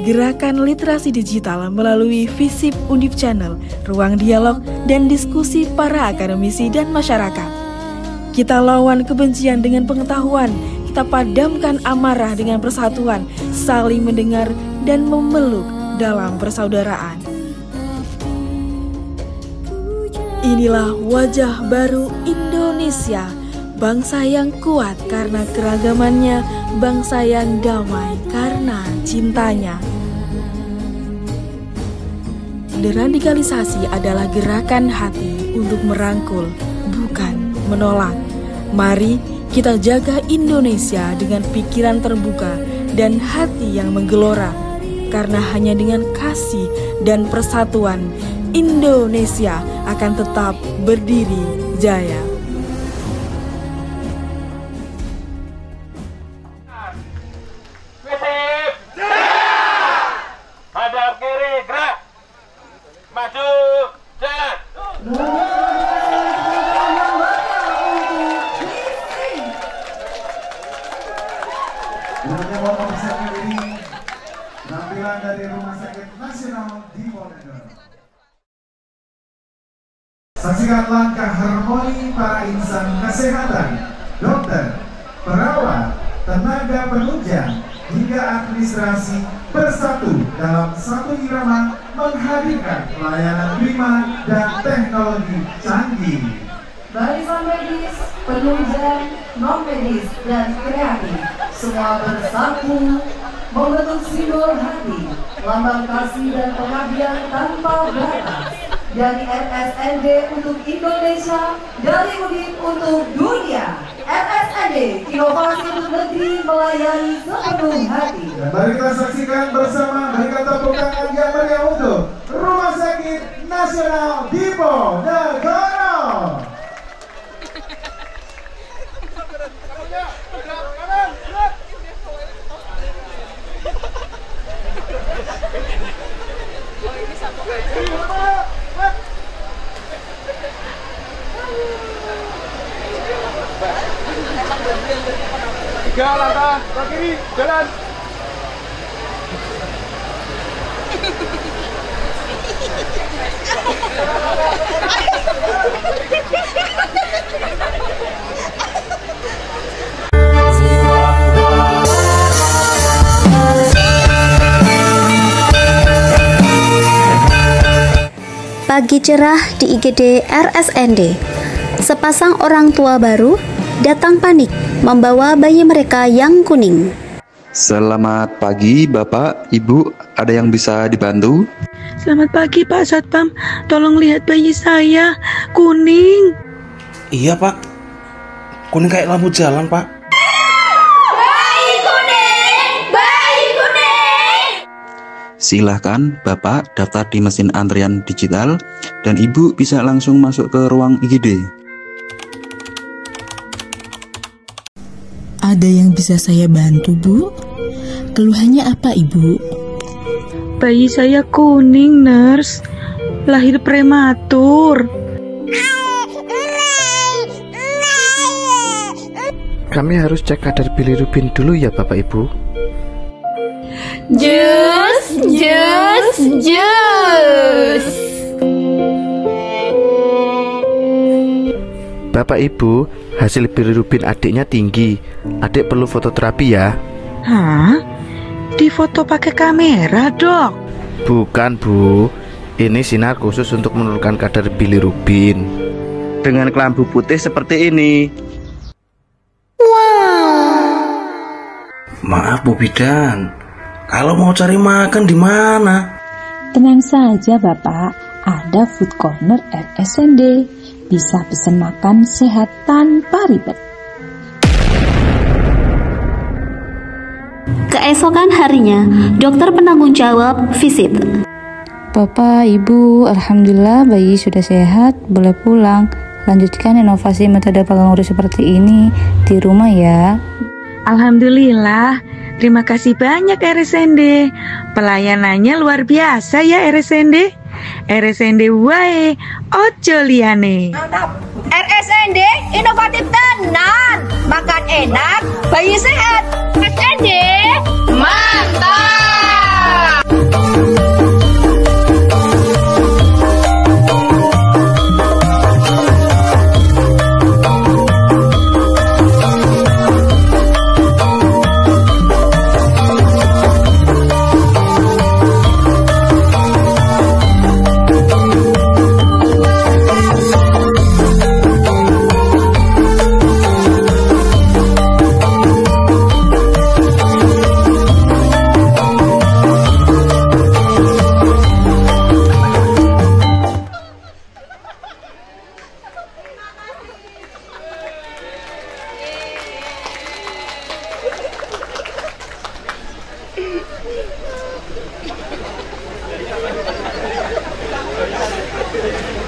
Gerakan literasi digital melalui FISIP Undip Channel, ruang dialog dan diskusi para akademisi dan masyarakat. Kita lawan kebencian dengan pengetahuan, kita padamkan amarah dengan persatuan, saling mendengar dan memeluk dalam persaudaraan. Inilah wajah baru Indonesia, bangsa yang kuat karena keragamannya, bangsa yang damai karena cintanya. Deradikalisasi adalah gerakan hati untuk merangkul, bukan menolak. Mari kita jaga Indonesia dengan pikiran terbuka dan hati yang menggelora, karena hanya dengan kasih dan persatuan Indonesia akan tetap berdiri jaya. FISIP, hadap kiri, gerak, maju, jalan. Berikutnya mau mempersiapkan diri penampilan dari Rumah Sakit Nasional di Ponegoro. Saksikan langkah harmoni para insan kesehatan, dokter, perawat, tenaga penunjang, hingga administrasi bersatu dalam satu irama menghadirkan pelayanan prima dan teknologi canggih. Barisan medis, penunjang, non-medis, dan kreatif, semua bersatu membentuk simbol hati, lambang kasih dan pengabdian tanpa batas. Dari RSND untuk Indonesia, dari Undip untuk dunia. RSND, inovasi untuk negeri, melayani sepenuh hati. Dan mari kita saksikan bersama, berikan tepuk tangan yang meriah untuk Rumah Sakit Nasional di Ponegoro. Tiga langkah ke kiri, jalan. Pagi cerah di IGD RSND. Sepasang orang tua baru datang panik membawa bayi mereka yang kuning. Selamat pagi Bapak, Ibu, ada yang bisa dibantu? Selamat pagi Pak Satpam, tolong lihat bayi saya, kuning. Iya Pak, kuning kayak lampu jalan Pak. Bayi kuning, bayi kuning. Silahkan Bapak daftar di mesin antrian digital dan Ibu bisa langsung masuk ke ruang IGD. Ada yang bisa saya bantu, Bu? Keluhannya apa, Ibu? Bayi saya kuning, Nurse. Lahir prematur. Kami harus cek kadar bilirubin dulu ya Bapak Ibu. Jus, jus, jus. Bapak Ibu, hasil bilirubin adiknya tinggi. Adik perlu fototerapi ya. Hah? difoto pakai kamera, Dok? Bukan, Bu. Ini sinar khusus untuk menurunkan kadar bilirubin. Dengan kelambu putih seperti ini. Maaf, Bu Bidan. Kalau mau cari makan di mana? Tenang saja, Bapak. Ada food corner RSND. Bisa pesan makan sehat tanpa ribet. Keesokan harinya, dokter penanggung jawab visit. Bapak, Ibu, Alhamdulillah bayi sudah sehat, boleh pulang. Lanjutkan inovasi metode pegang urus seperti ini di rumah ya. Alhamdulillah, terima kasih banyak RSND. Pelayanannya luar biasa ya RSND. RSND wae, ojo liyane. RSND inovatif tenan, makan enak, bayi sehat. RSND mantap.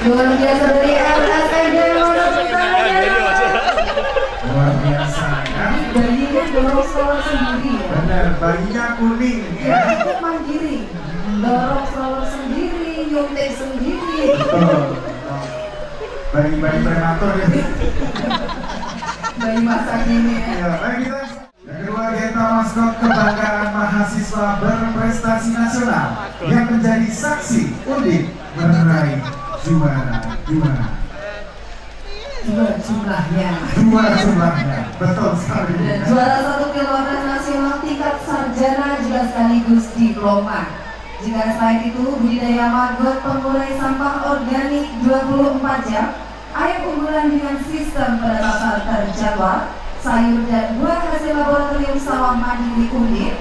Luar biasa dari RSND Luar biasa ya. Bayinya dorong stroller sendiri ya. Benar, bayinya kuning ya. Ikut mandiri, dorong stroller sendiri, nyuntik sendiri. Bayi-bayi prematur ya. Bayi masa kini ya. Baik kita. Yang kedua kita maskot kebanggaan mahasiswa berprestasi nasional yang menjadi saksi Undip meraih juara. Dua jumlahnya, betul sekali. Juara 1 Pilwaran Nasional tingkat sarjana juga sekaligus diploma. Jika selain itu budidaya maggot pengurai sampah organik 24 jam, ayam unggulan dengan sistem penetapan terjadwal, sayur dan buah hasil laboratorium sawah mandiri Undip,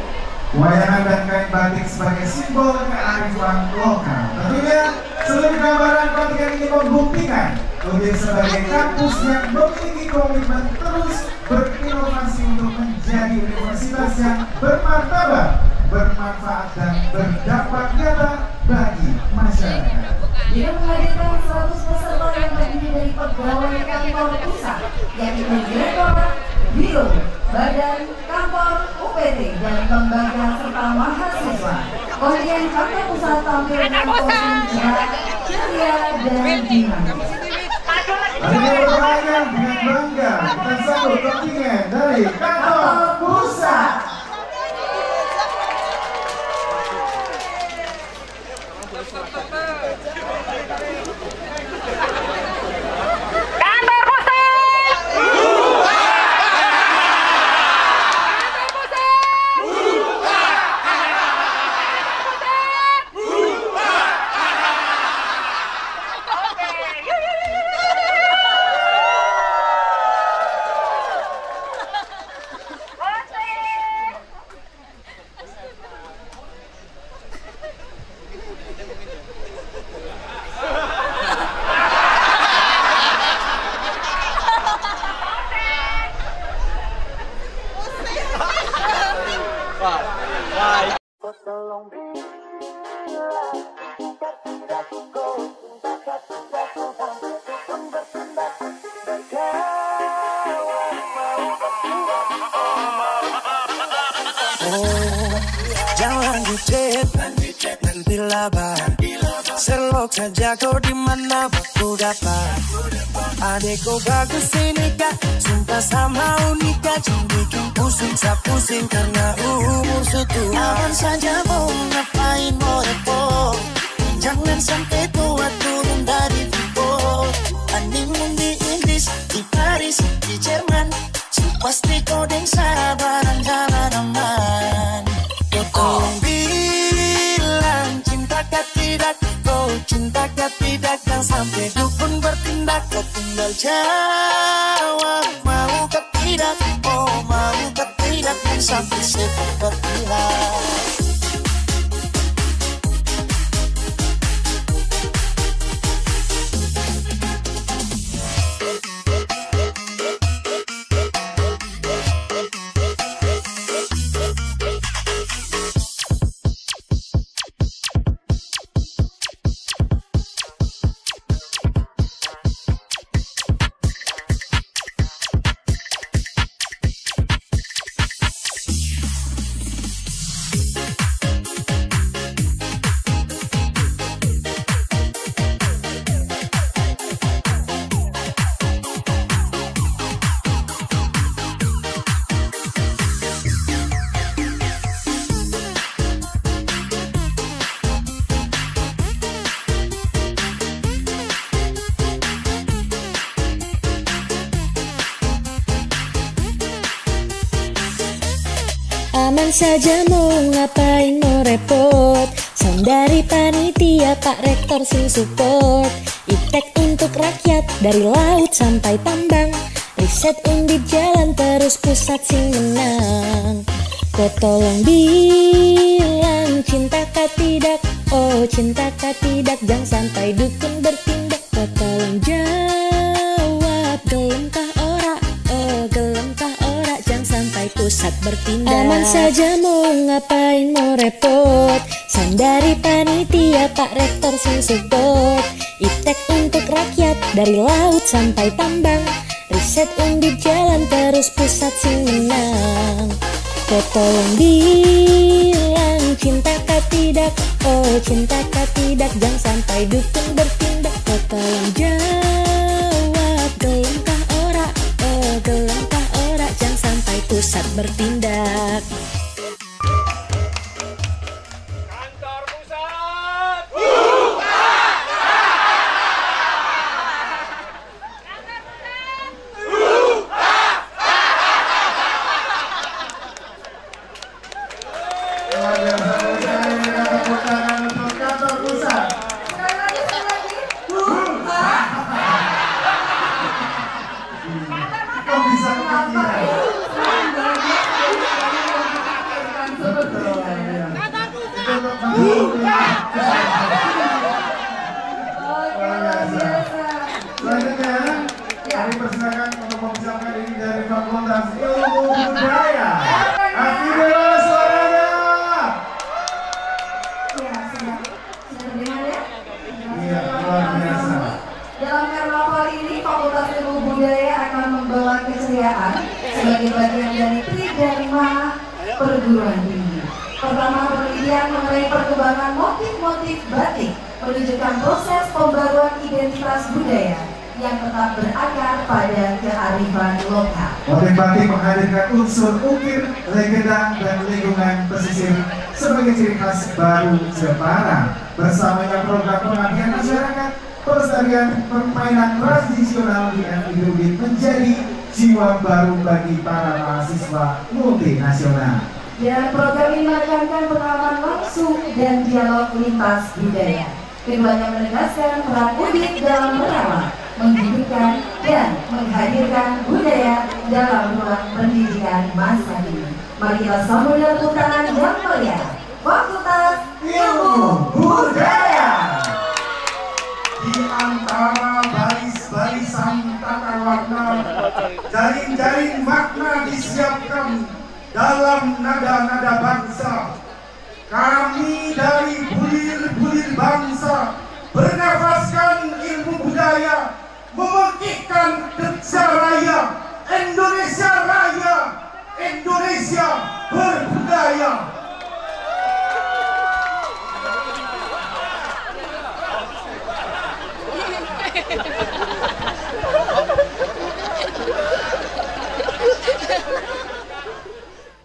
Wayangan dan kain batik sebagai simbol kearifan lokal. Tentunya seluruh gambaran kontingen ini membuktikan Undip sebagai kampus yang memiliki komitmen terus berinovasi untuk menjadi universitas yang bermartabat, bermanfaat dan berdampak nyata bagi masyarakat. Dia menghadirkan 100 peserta yang terdiri dari pegawai kantor pusat, yaitu direktorat, biro, badan, kantor, UPT, dan lembaga serta mahasiswa. Kontingen kantor pusat tampil dengan kostum cerah, ceria, dan dinamis. Hari bertanya dengan bangga kita sambut kontingen dari kantor pusat. Jangan dicet, nanti labar. Selok saja kau dimana aku dapat. Adekku bagus ini kak, sumpah sama unika. Jangan bikin pusing, pusing karena umur setua. Lawan saja mau ngapain mau repot. Jangan sampai tua turun dari Vivo. Honeymoon di Inggris, di Paris, di Jerman. Pasti kau deng sabaran jalan aman. tidak, oh cintakah tidak, dan sampai dukun bertindak. Kau tinggal jawab, maukah tidak, oh maukah tidak, dan sampai setan bertindak. Aman saja mau ngapain mau repot, sound dari panitia Pak Rektor sing support. Iptek untuk rakyat dari laut sampai tambang, riset undip jalan terus pusat sing menang. Kau tolong bilang cintakah tidak, oh cintakah tidak, jangan sampai dukun bertindak. Kau tolong jawab gelemkah ora, oh gelemkah ora, jangan sampai pusat bertindak. Aman saja mau ngapain mau repot, sound dari panitia Pak Rektor sing support. Iptek untuk rakyat dari laut sampai tambang, riset undip jalan terus pusat sing menang. Kau tolong bilang cintakah tidak, oh cintakah tidak, jangan sampai dukun bertindak. Kau tolong jawab gelemkah ora, oh gelemkah ora, jangan sampai pusat bertindak. Sebagai bagian dari Tridharma perguruan tinggi. Pertama, penelitian mengenai perkembangan motif-motif batik menunjukkan proses pembaruan identitas budaya yang tetap berakar pada kearifan lokal. Motif batik menghadirkan unsur ukir, legenda, dan lingkungan pesisir sebagai ciri khas baru Jepara. Bersamanya program pengabdian masyarakat, pelestarian permainan tradisional di FIUB menjadi jiwa baru bagi para mahasiswa multinasional. Dan program ini menekankan pengalaman langsung dan dialog lintas budaya. Keduanya menegaskan peran Undip dalam merawat, menghidupkan, dan menghadirkan budaya dalam ruang pendidikan masa kini. Mari kita sambut dengan tepuk tangan yang meriah. Fakultas Ilmu Budaya. Di antara baris-barisan tata warna, jaring-jaring makna disiapkan dalam nada-nada bangsa. Kami dari bulir-bulir bangsa bernafaskan ilmu budaya, memekikkan kerja raya, Indonesia Raya, Indonesia berbudaya.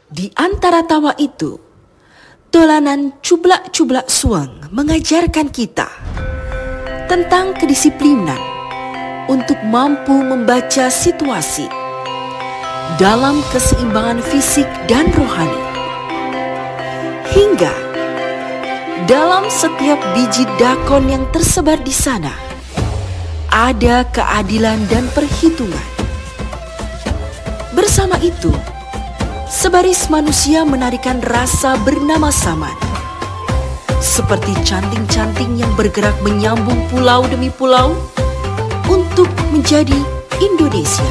Di antara tawa itu, dolanan cublak-cublak suang mengajarkan kita tentang kedisiplinan untuk mampu membaca situasi dalam keseimbangan fisik dan rohani, hingga Dalam setiap biji dakon yang tersebar di sana, ada keadilan dan perhitungan. Bersama itu, sebaris manusia menarikan rasa bernama Saman. Seperti canting-canting yang bergerak menyambung pulau demi pulau untuk menjadi Indonesia.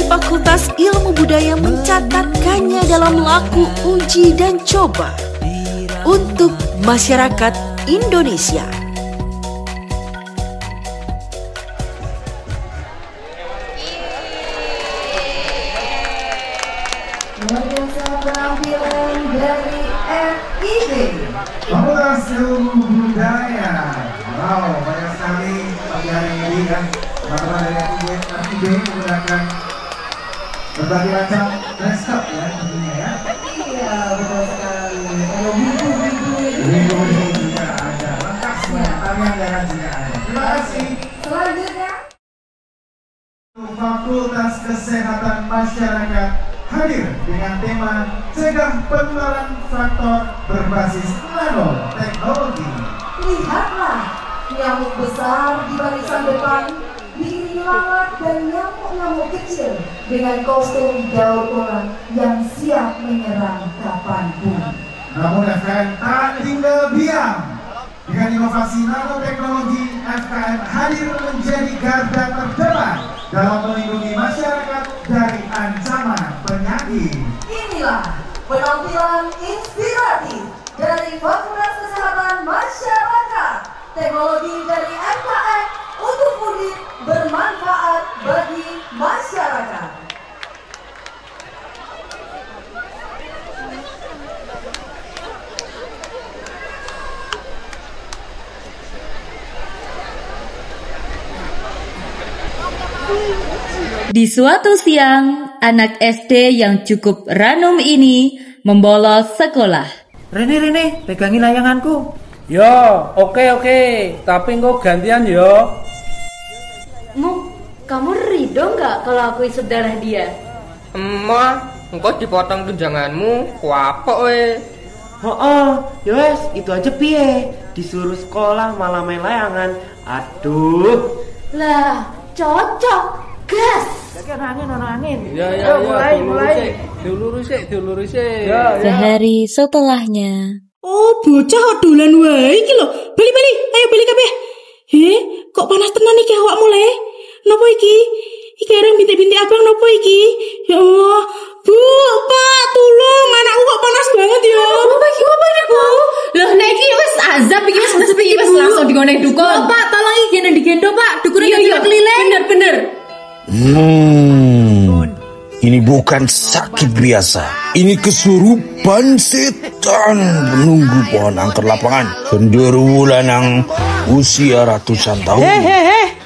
Fakultas Ilmu Budaya mencatatkannya dalam laku uji dan coba untuk masyarakat Indonesia. Luar biasa penampilan dari FIB Fakultas Ilmu Budaya. Wow, banyak sekali pagi hari ini kan teman-teman dari FIB menggunakan berbagai macam dress code ya tentunya ya. Iya, betul sekali. Kalau bibu juga ada, lengkap semua, tarian daerah juga ada. Terima kasih. Selanjutnya, Fakultas Kesehatan Masyarakat hadir dengan tema cegah penularan faktor berbasis nanoteknologi. lihatlah nyamuk besar di barisan depan, diiringi lalat dan nyamuk-nyamuk kecil dengan kostum daur ulang yang siap menyerang kapanpun. Namun FKM tak tinggal diam. Dengan inovasi nanoteknologi, FKM hadir menjadi garda terdepan dalam melindungi masyarakat dari ancaman penyakit. Inilah penampilan inspiratif dari Fakultas Kesehatan Masyarakat. Teknologi dari FKM untuk mudik bermanfaat bagi masyarakat. Di suatu siang, anak SD yang cukup ranum ini membolos sekolah. Rene, pegangin layanganku. Yo, oke. Tapi engkau gantian yo. Mu, kamu ridho nggak kalau aku isut darah dia? Emang, engkau dipotong tunjanganmu, kuapok we. Yowes, itu aja piye. Disuruh sekolah malah main layangan. Aduh. Lah, cocok. Gas. Ono angin. Ya, mulai. Diuluri sik. Sehari setelahnya. Oh, bocah dolan wae iki lho. Bali, ayo bali kabeh. Kok panas tenan iki awakmu le? Napa iki? Iki areng bintik-bintik abang napa iki? Ya Allah. Bu, Pak, tolong anakku kok panas banget ya. Apa iki? Dukun. Pak, tolong iki digendo, Pak. Dukune Iya, keliling. bener. Ini bukan sakit biasa. Ini kesurupan setan menunggu pohon angker lapangan. Genderuwo lanang usia ratusan tahun. Hehehe.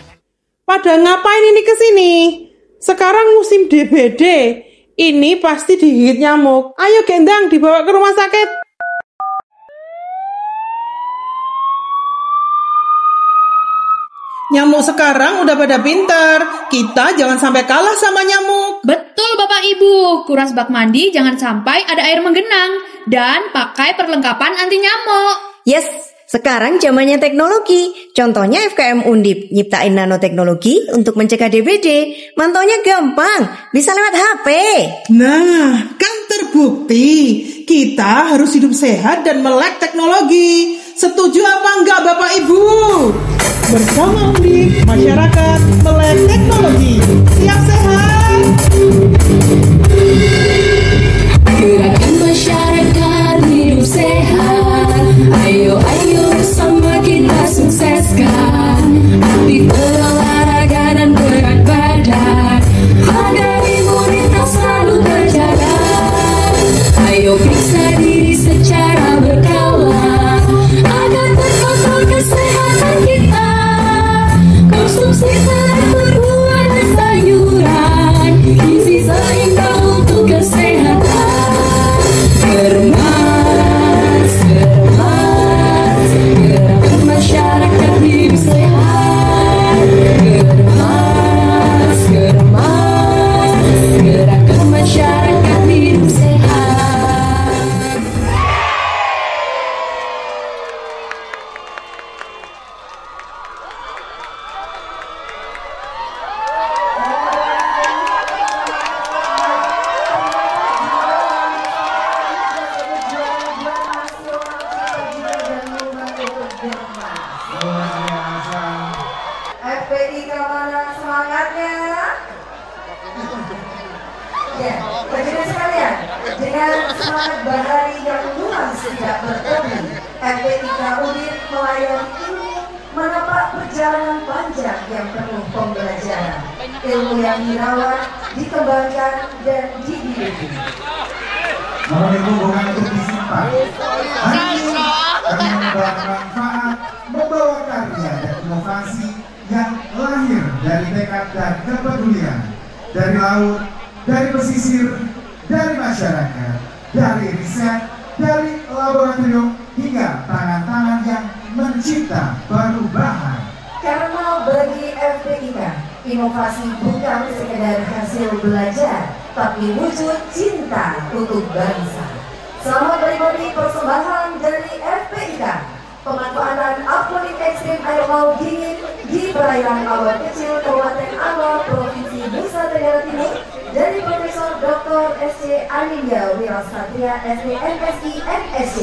Pada ngapain ini kesini? Sekarang musim DBD. Ini pasti digigit nyamuk. Ayo Gendang, dibawa ke rumah sakit. Nyamuk sekarang udah pada pinter. Kita jangan sampai kalah sama nyamuk. Betul Bapak Ibu, kuras bak mandi jangan sampai ada air menggenang. Dan pakai perlengkapan anti nyamuk. Yes, sekarang zamannya teknologi. Contohnya FKM Undip nyiptain nanoteknologi untuk mencegah DBD. Mantaunya gampang, bisa lewat HP. Nah, kan terbukti. Kita harus hidup sehat dan melek teknologi. Setuju apa enggak Bapak Ibu? Bersama Undip, masyarakat melek teknologi. Siap sehat? Gerakan masyarakat hidup sehat. Ayo bersama kita sukseskan. Aktif berolahraga dan berat badan agar imunitas selalu terjaga. Ayo periksa diri secara berkala agar terkontrol kesehatan kita. Konsumsi teratur buah dan sayuran, gizi seimbang untuk kesehatan. Germas, gerakan masyarakat hidup sehat. Germas, gerakan masyarakat hidup sehat. FPI kemana semangatnya? Ya, hadirin sekalian, dengan semangat bahari yang luas tidak bertepi, FPI Undip melayani ilmu menempuh perjalanan panjang yang penuh pembelajaran. Ilmu yang dirawat, dikembangkan, dan dididik. Momen itu bukan untuk disimpan. Hanya karena membawa manfaat, membawa karya dan inovasi yang lahir dari tekad dan kepedulian, dari laut, dari pesisir, dari masyarakat, dari riset, dari laboratorium hingga tangan-tangan yang mencipta perubahan. Karena bagi FPIK, inovasi bukan sekedar hasil belajar, tapi wujud cinta untuk bangsa. Selamat menikmati persembahan dari FPIK, pemanfaatan akuatik ekstrim air laut dingin di perairan Awal Kecil, Kabupaten Awal, Provinsi Nusa Tenggara Timur, dari Profesor Dr. SC Anindya Wirasatria SDMSI MSc,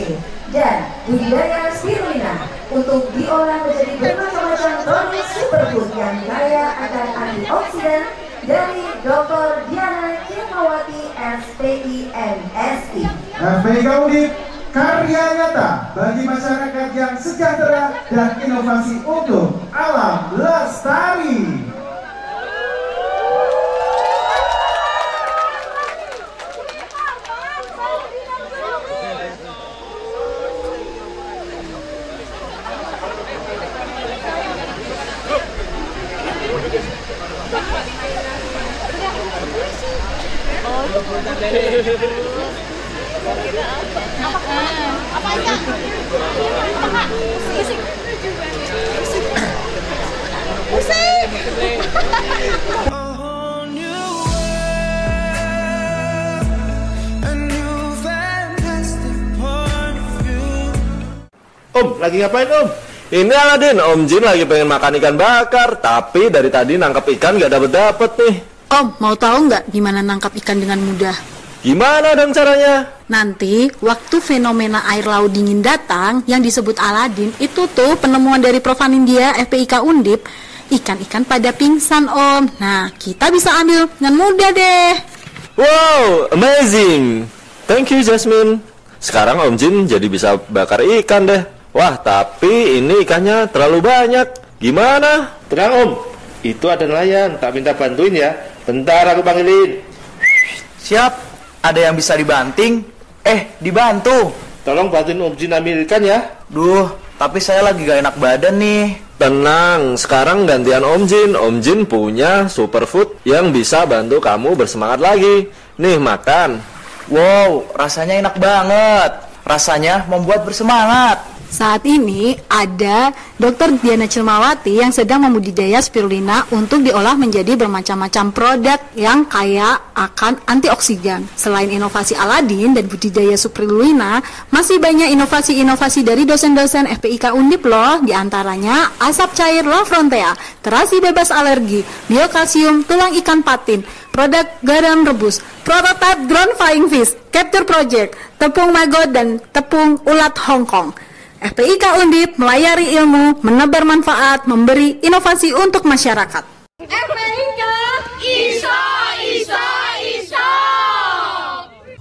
dan budidaya spirulina untuk diolah menjadi bermacam-macam produk superfood yang kaya akan antioksidan, dari Dr. Diana Kirmawati SPI MSI. FPI Undip, karya nyata bagi masyarakat yang sejahtera dan inovasi untuk alam lestari. Om, lagi ngapain Om? Ini Aladin, Om Jin lagi pengen makan ikan bakar, tapi dari tadi nangkep ikan gak dapet-dapet nih. Om, mau tahu nggak gimana nangkap ikan dengan mudah? Gimana dong caranya? Nanti, waktu fenomena air laut dingin datang, yang disebut Aladin, itu tuh penemuan dari Prof. Anindya FPIK Undip, ikan-ikan pada pingsan, Om. Nah, kita bisa ambil dengan mudah deh. Wow, amazing. Thank you, Jasmine. Sekarang Om Jin jadi bisa bakar ikan deh. Wah, tapi ini ikannya terlalu banyak. Gimana? Tenang Om, itu ada nelayan, tak minta bantuin ya. Bentar aku panggilin. Siap, ada yang bisa dibanting? Dibantu. Tolong bantuin Om Jin ambil ikan ya. Duh, tapi saya lagi gak enak badan nih. Tenang, sekarang gantian Om Jin. Om Jin punya superfood yang bisa bantu kamu bersemangat lagi. Nih, makan. Wow, rasanya enak banget. Rasanya membuat bersemangat. Saat ini ada Dr. Diana Cilmawati yang sedang membudidaya spirulina untuk diolah menjadi bermacam-macam produk yang kaya akan antioksidan. Selain inovasi Aladin dan budidaya spirulina, masih banyak inovasi-inovasi dari dosen-dosen FPIK Undip loh, diantaranya asap cair La Frontea, terasi bebas alergi, biokalsium, tulang ikan patin, produk garam rebus, prototype drone flying fish, capture project, tepung maggot dan tepung ulat Hongkong. FPIK Undip melayari ilmu, menebar manfaat, memberi inovasi untuk masyarakat. FPIK Iso.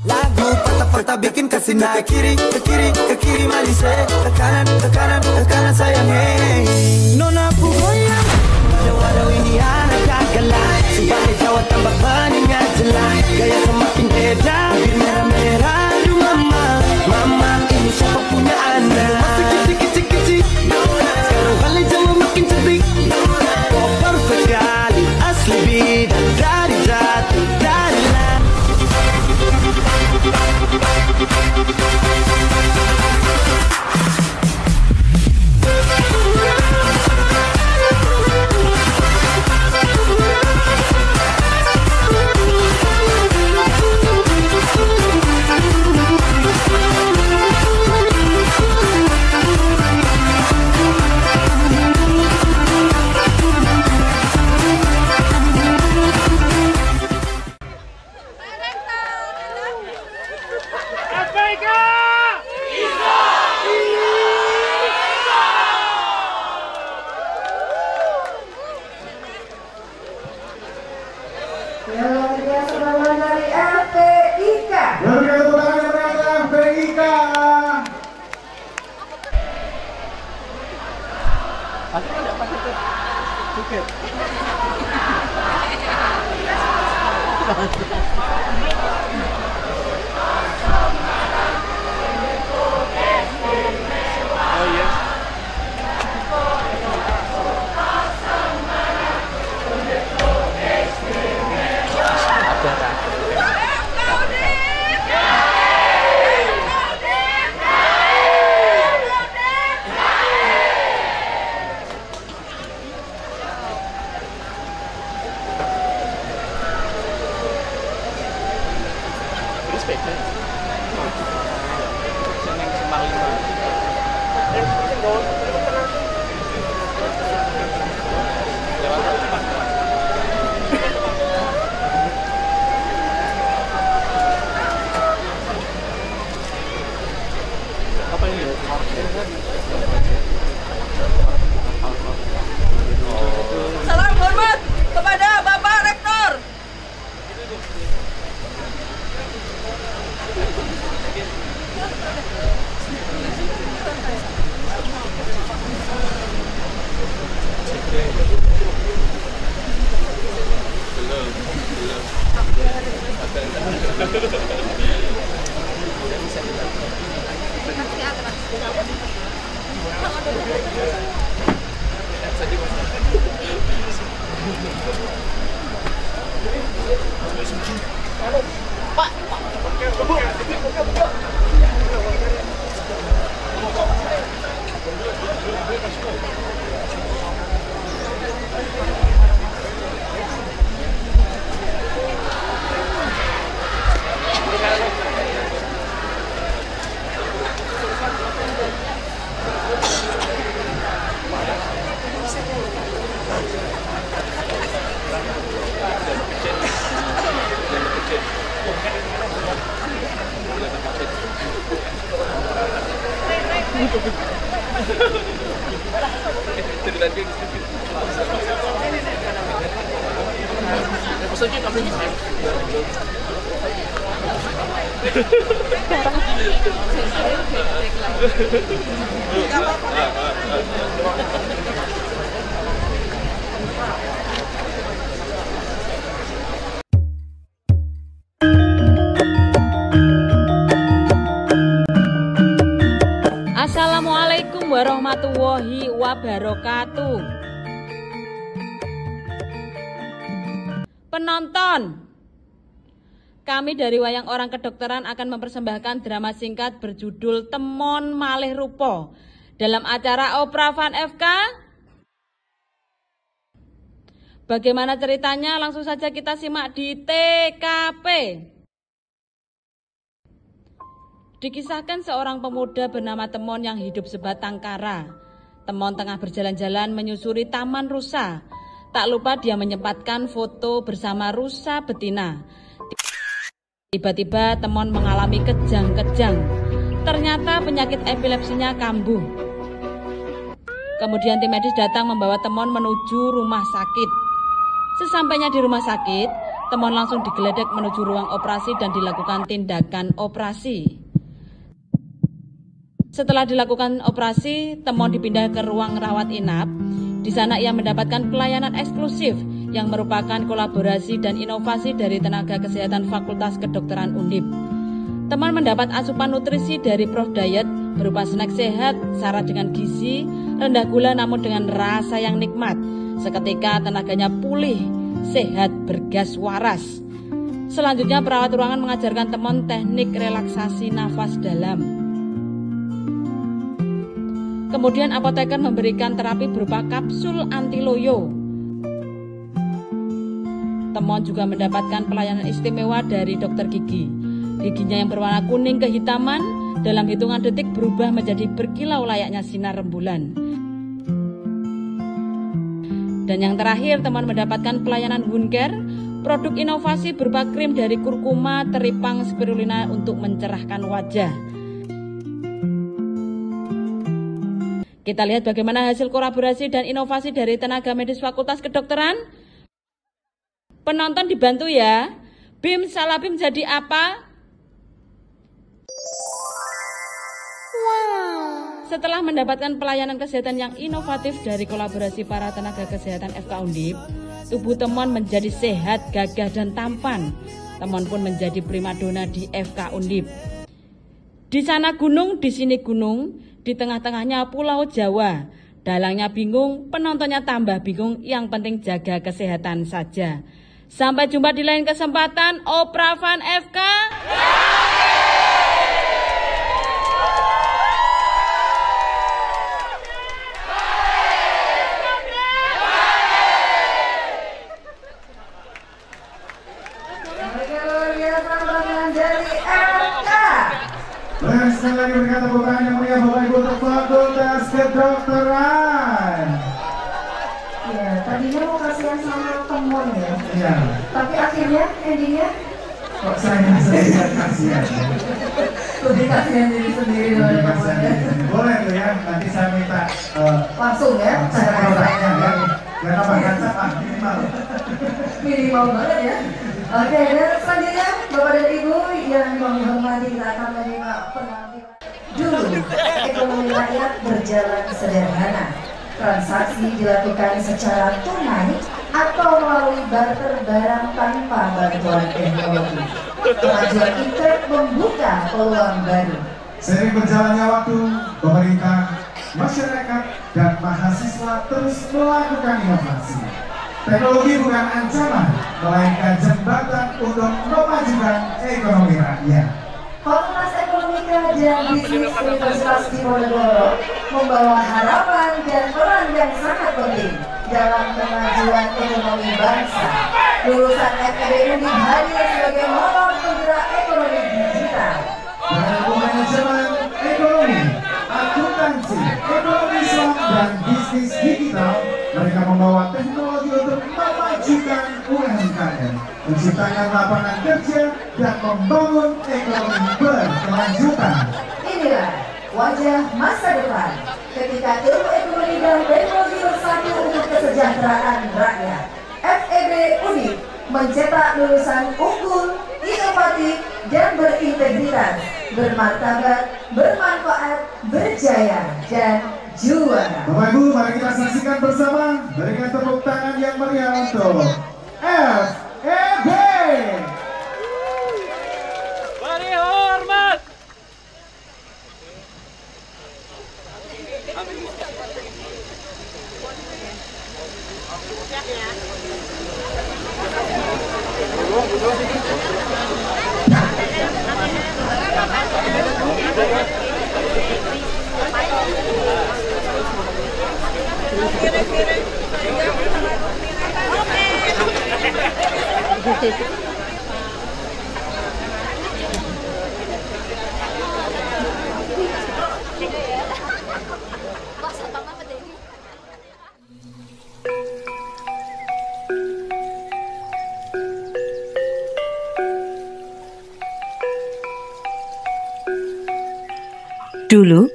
Lagu patah-patah bikin kasih naik ke kiri malise, ke kanan sayang hey. Nona aku goyang, waduh ini anak kagalan. Sebalik Jawa tambah peningkat jelas, gaya semakin beda, bir merah-merah. Aduh mama, ini siapa punya anak? Masih kecil-kecil, sekarang balik Jawa makin cantik. Oh perfect sekali, asli bidang dari jati, dari lah. Salam hormat kepada Bapak Rektor. Assalamualaikum warahmatullahi wabarakatuh. Penonton, kami dari Wayang Orang Kedokteran akan mempersembahkan drama singkat berjudul Temon Malih Rupa dalam acara Opera Van FK. Bagaimana ceritanya? Langsung saja kita simak di TKP. Dikisahkan seorang pemuda bernama Temon yang hidup sebatang kara. Temon tengah berjalan-jalan menyusuri taman rusa. Tak lupa dia menyempatkan foto bersama rusa betina. Tiba-tiba Temon mengalami kejang-kejang. Ternyata penyakit epilepsinya kambuh. Kemudian tim medis datang membawa Temon menuju rumah sakit. Sesampainya di rumah sakit, Temon langsung digeledah menuju ruang operasi dan dilakukan tindakan operasi. Setelah dilakukan operasi, Temon dipindah ke ruang rawat inap. Di sana ia mendapatkan pelayanan eksklusif yang merupakan kolaborasi dan inovasi dari tenaga kesehatan Fakultas Kedokteran Undip. Temon mendapat asupan nutrisi dari Prof Diet berupa snack sehat, syarat dengan gizi, rendah gula namun dengan rasa yang nikmat. Seketika tenaganya pulih, sehat, bergas waras. Selanjutnya perawat ruangan mengajarkan Temon teknik relaksasi nafas dalam. Kemudian apoteker memberikan terapi berupa kapsul anti loyo. Temon juga mendapatkan pelayanan istimewa dari dokter gigi. Giginya yang berwarna kuning kehitaman dalam hitungan detik berubah menjadi berkilau layaknya sinar rembulan. Dan yang terakhir, Temon mendapatkan pelayanan wound care, produk inovasi berupa krim dari kurkuma, teripang, spirulina untuk mencerahkan wajah. Kita lihat bagaimana hasil kolaborasi dan inovasi dari tenaga medis Fakultas Kedokteran. Penonton dibantu ya. Bim salah Bim jadi apa? Setelah mendapatkan pelayanan kesehatan yang inovatif dari kolaborasi para tenaga kesehatan FK Undip, tubuh Temon menjadi sehat, gagah dan tampan. Temon pun menjadi primadona di FK Undip. Di sana gunung, di sini gunung. Di tengah-tengahnya Pulau Jawa. Dalangnya bingung, penontonnya tambah bingung, yang penting jaga kesehatan saja. Sampai jumpa di lain kesempatan, Opera Van FK. Sekali lagi berikan tepuk tangan yang meriah Bapak Ibu untuk Fakultas Kedokteran. Ya, tadinya mau kasihan sama Temon ya. Iya. Tapi akhirnya endingnya kok saya sendiri kasihan. lebih kasihan diri sendiri loh. Boleh tuh ya, nanti saya minta langsung ya. Cara ya. Jangan apa kaca minimal. Minimal banget ya. Oke, dan selanjutnya Bapak dan Ibu yang menghormati, kita akan menyimak penampilan. Dulu, ekonomi rakyat berjalan sederhana. Transaksi dilakukan secara tunai atau melalui barter barang tanpa bantuan teknologi. Kemajuan internet membuka peluang baru. Seiring berjalannya waktu, pemerintah, masyarakat, dan mahasiswa terus melakukan inovasi. Teknologi bukan ancaman, melainkan jembatan untuk memajukan ekonomi rakyat. Fakultas Ekonomika dan Bisnis Universitas Diponegoro membawa harapan dan peran yang sangat penting dalam kemajuan ekonomi bangsa. Lulusan FEB Undip hadir sebagai motor penggerak ekonomi digital. Dengan manajemen ekonomi, akuntansi, ekonomi Islam, dan bisnis digital, mereka membawa teknologi untuk memajukan UMKM, menciptakan lapangan kerja, dan membangun ekonomi berkelanjutan. Inilah wajah masa depan ketika ilmu ekonomi dan teknologi bersatu untuk kesejahteraan rakyat. FEB Undip mencetak lulusan unggul, inovatif, dan berintegritas, bermartabat, bermanfaat, berjaya, dan juara. Bapak Ibu, mari kita saksikan bersama. Berikan tepuk tangan yang meriah untuk FEB. Beri hormat. Dulu,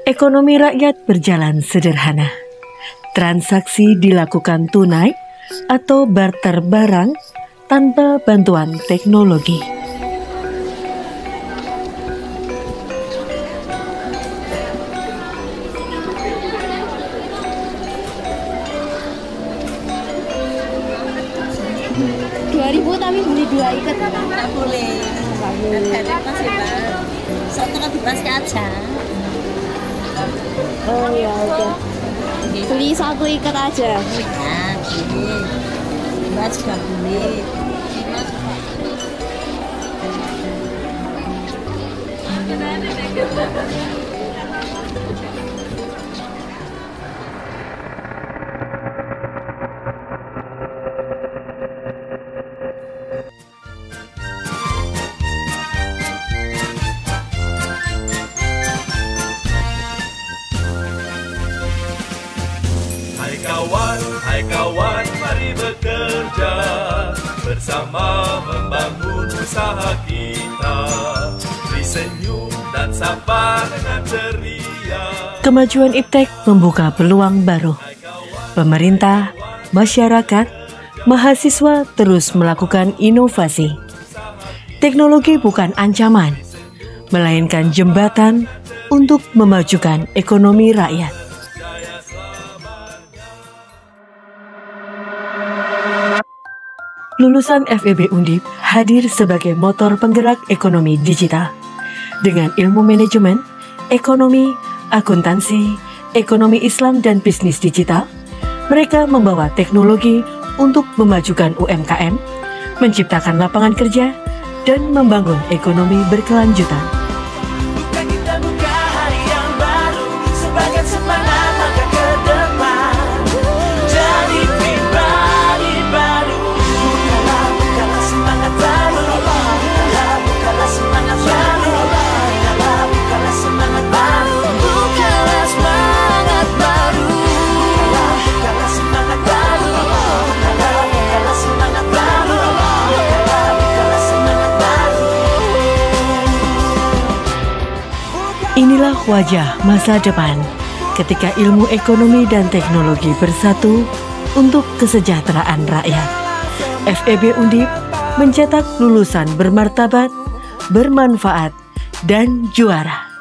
ekonomi rakyat berjalan sederhana. Transaksi dilakukan tunai atau barter barang tanpa bantuan teknologi. Tapi beli 2 ikat nggak boleh. Masih Pak. Satu kan dibasket aja. Oh ya oke. Beli 1 ikat aja. Nah, boleh. Mbak juga boleh. Hai kawan, mari bekerja bersama membangun usaha kita. Beri senyum dan sapa dengan ceria. Kemajuan iptek membuka peluang baru. Pemerintah, masyarakat, mahasiswa terus melakukan inovasi. Teknologi bukan ancaman, melainkan jembatan untuk memajukan ekonomi rakyat. Lulusan FEB Undip hadir sebagai motor penggerak ekonomi digital. Dengan ilmu manajemen, ekonomi, akuntansi, ekonomi Islam dan bisnis digital, mereka membawa teknologi untuk memajukan UMKM, menciptakan lapangan kerja, dan membangun ekonomi berkelanjutan. Bukan kita buka hari yang baru sebagai semangat langkah ke depan. Jadi pribadi baru. Bukalah semangat baru. Bukalah semangat baru. Bukalah semangat baru. Bukalah semangat baru. Bukalah semangat baru. Bukalah semangat baru. Bukalah semangat baru. Inilah wajah masa depan ketika ilmu ekonomi dan teknologi bersatu untuk kesejahteraan rakyat. FEB Undip mencetak lulusan bermartabat, bermanfaat, dan juara.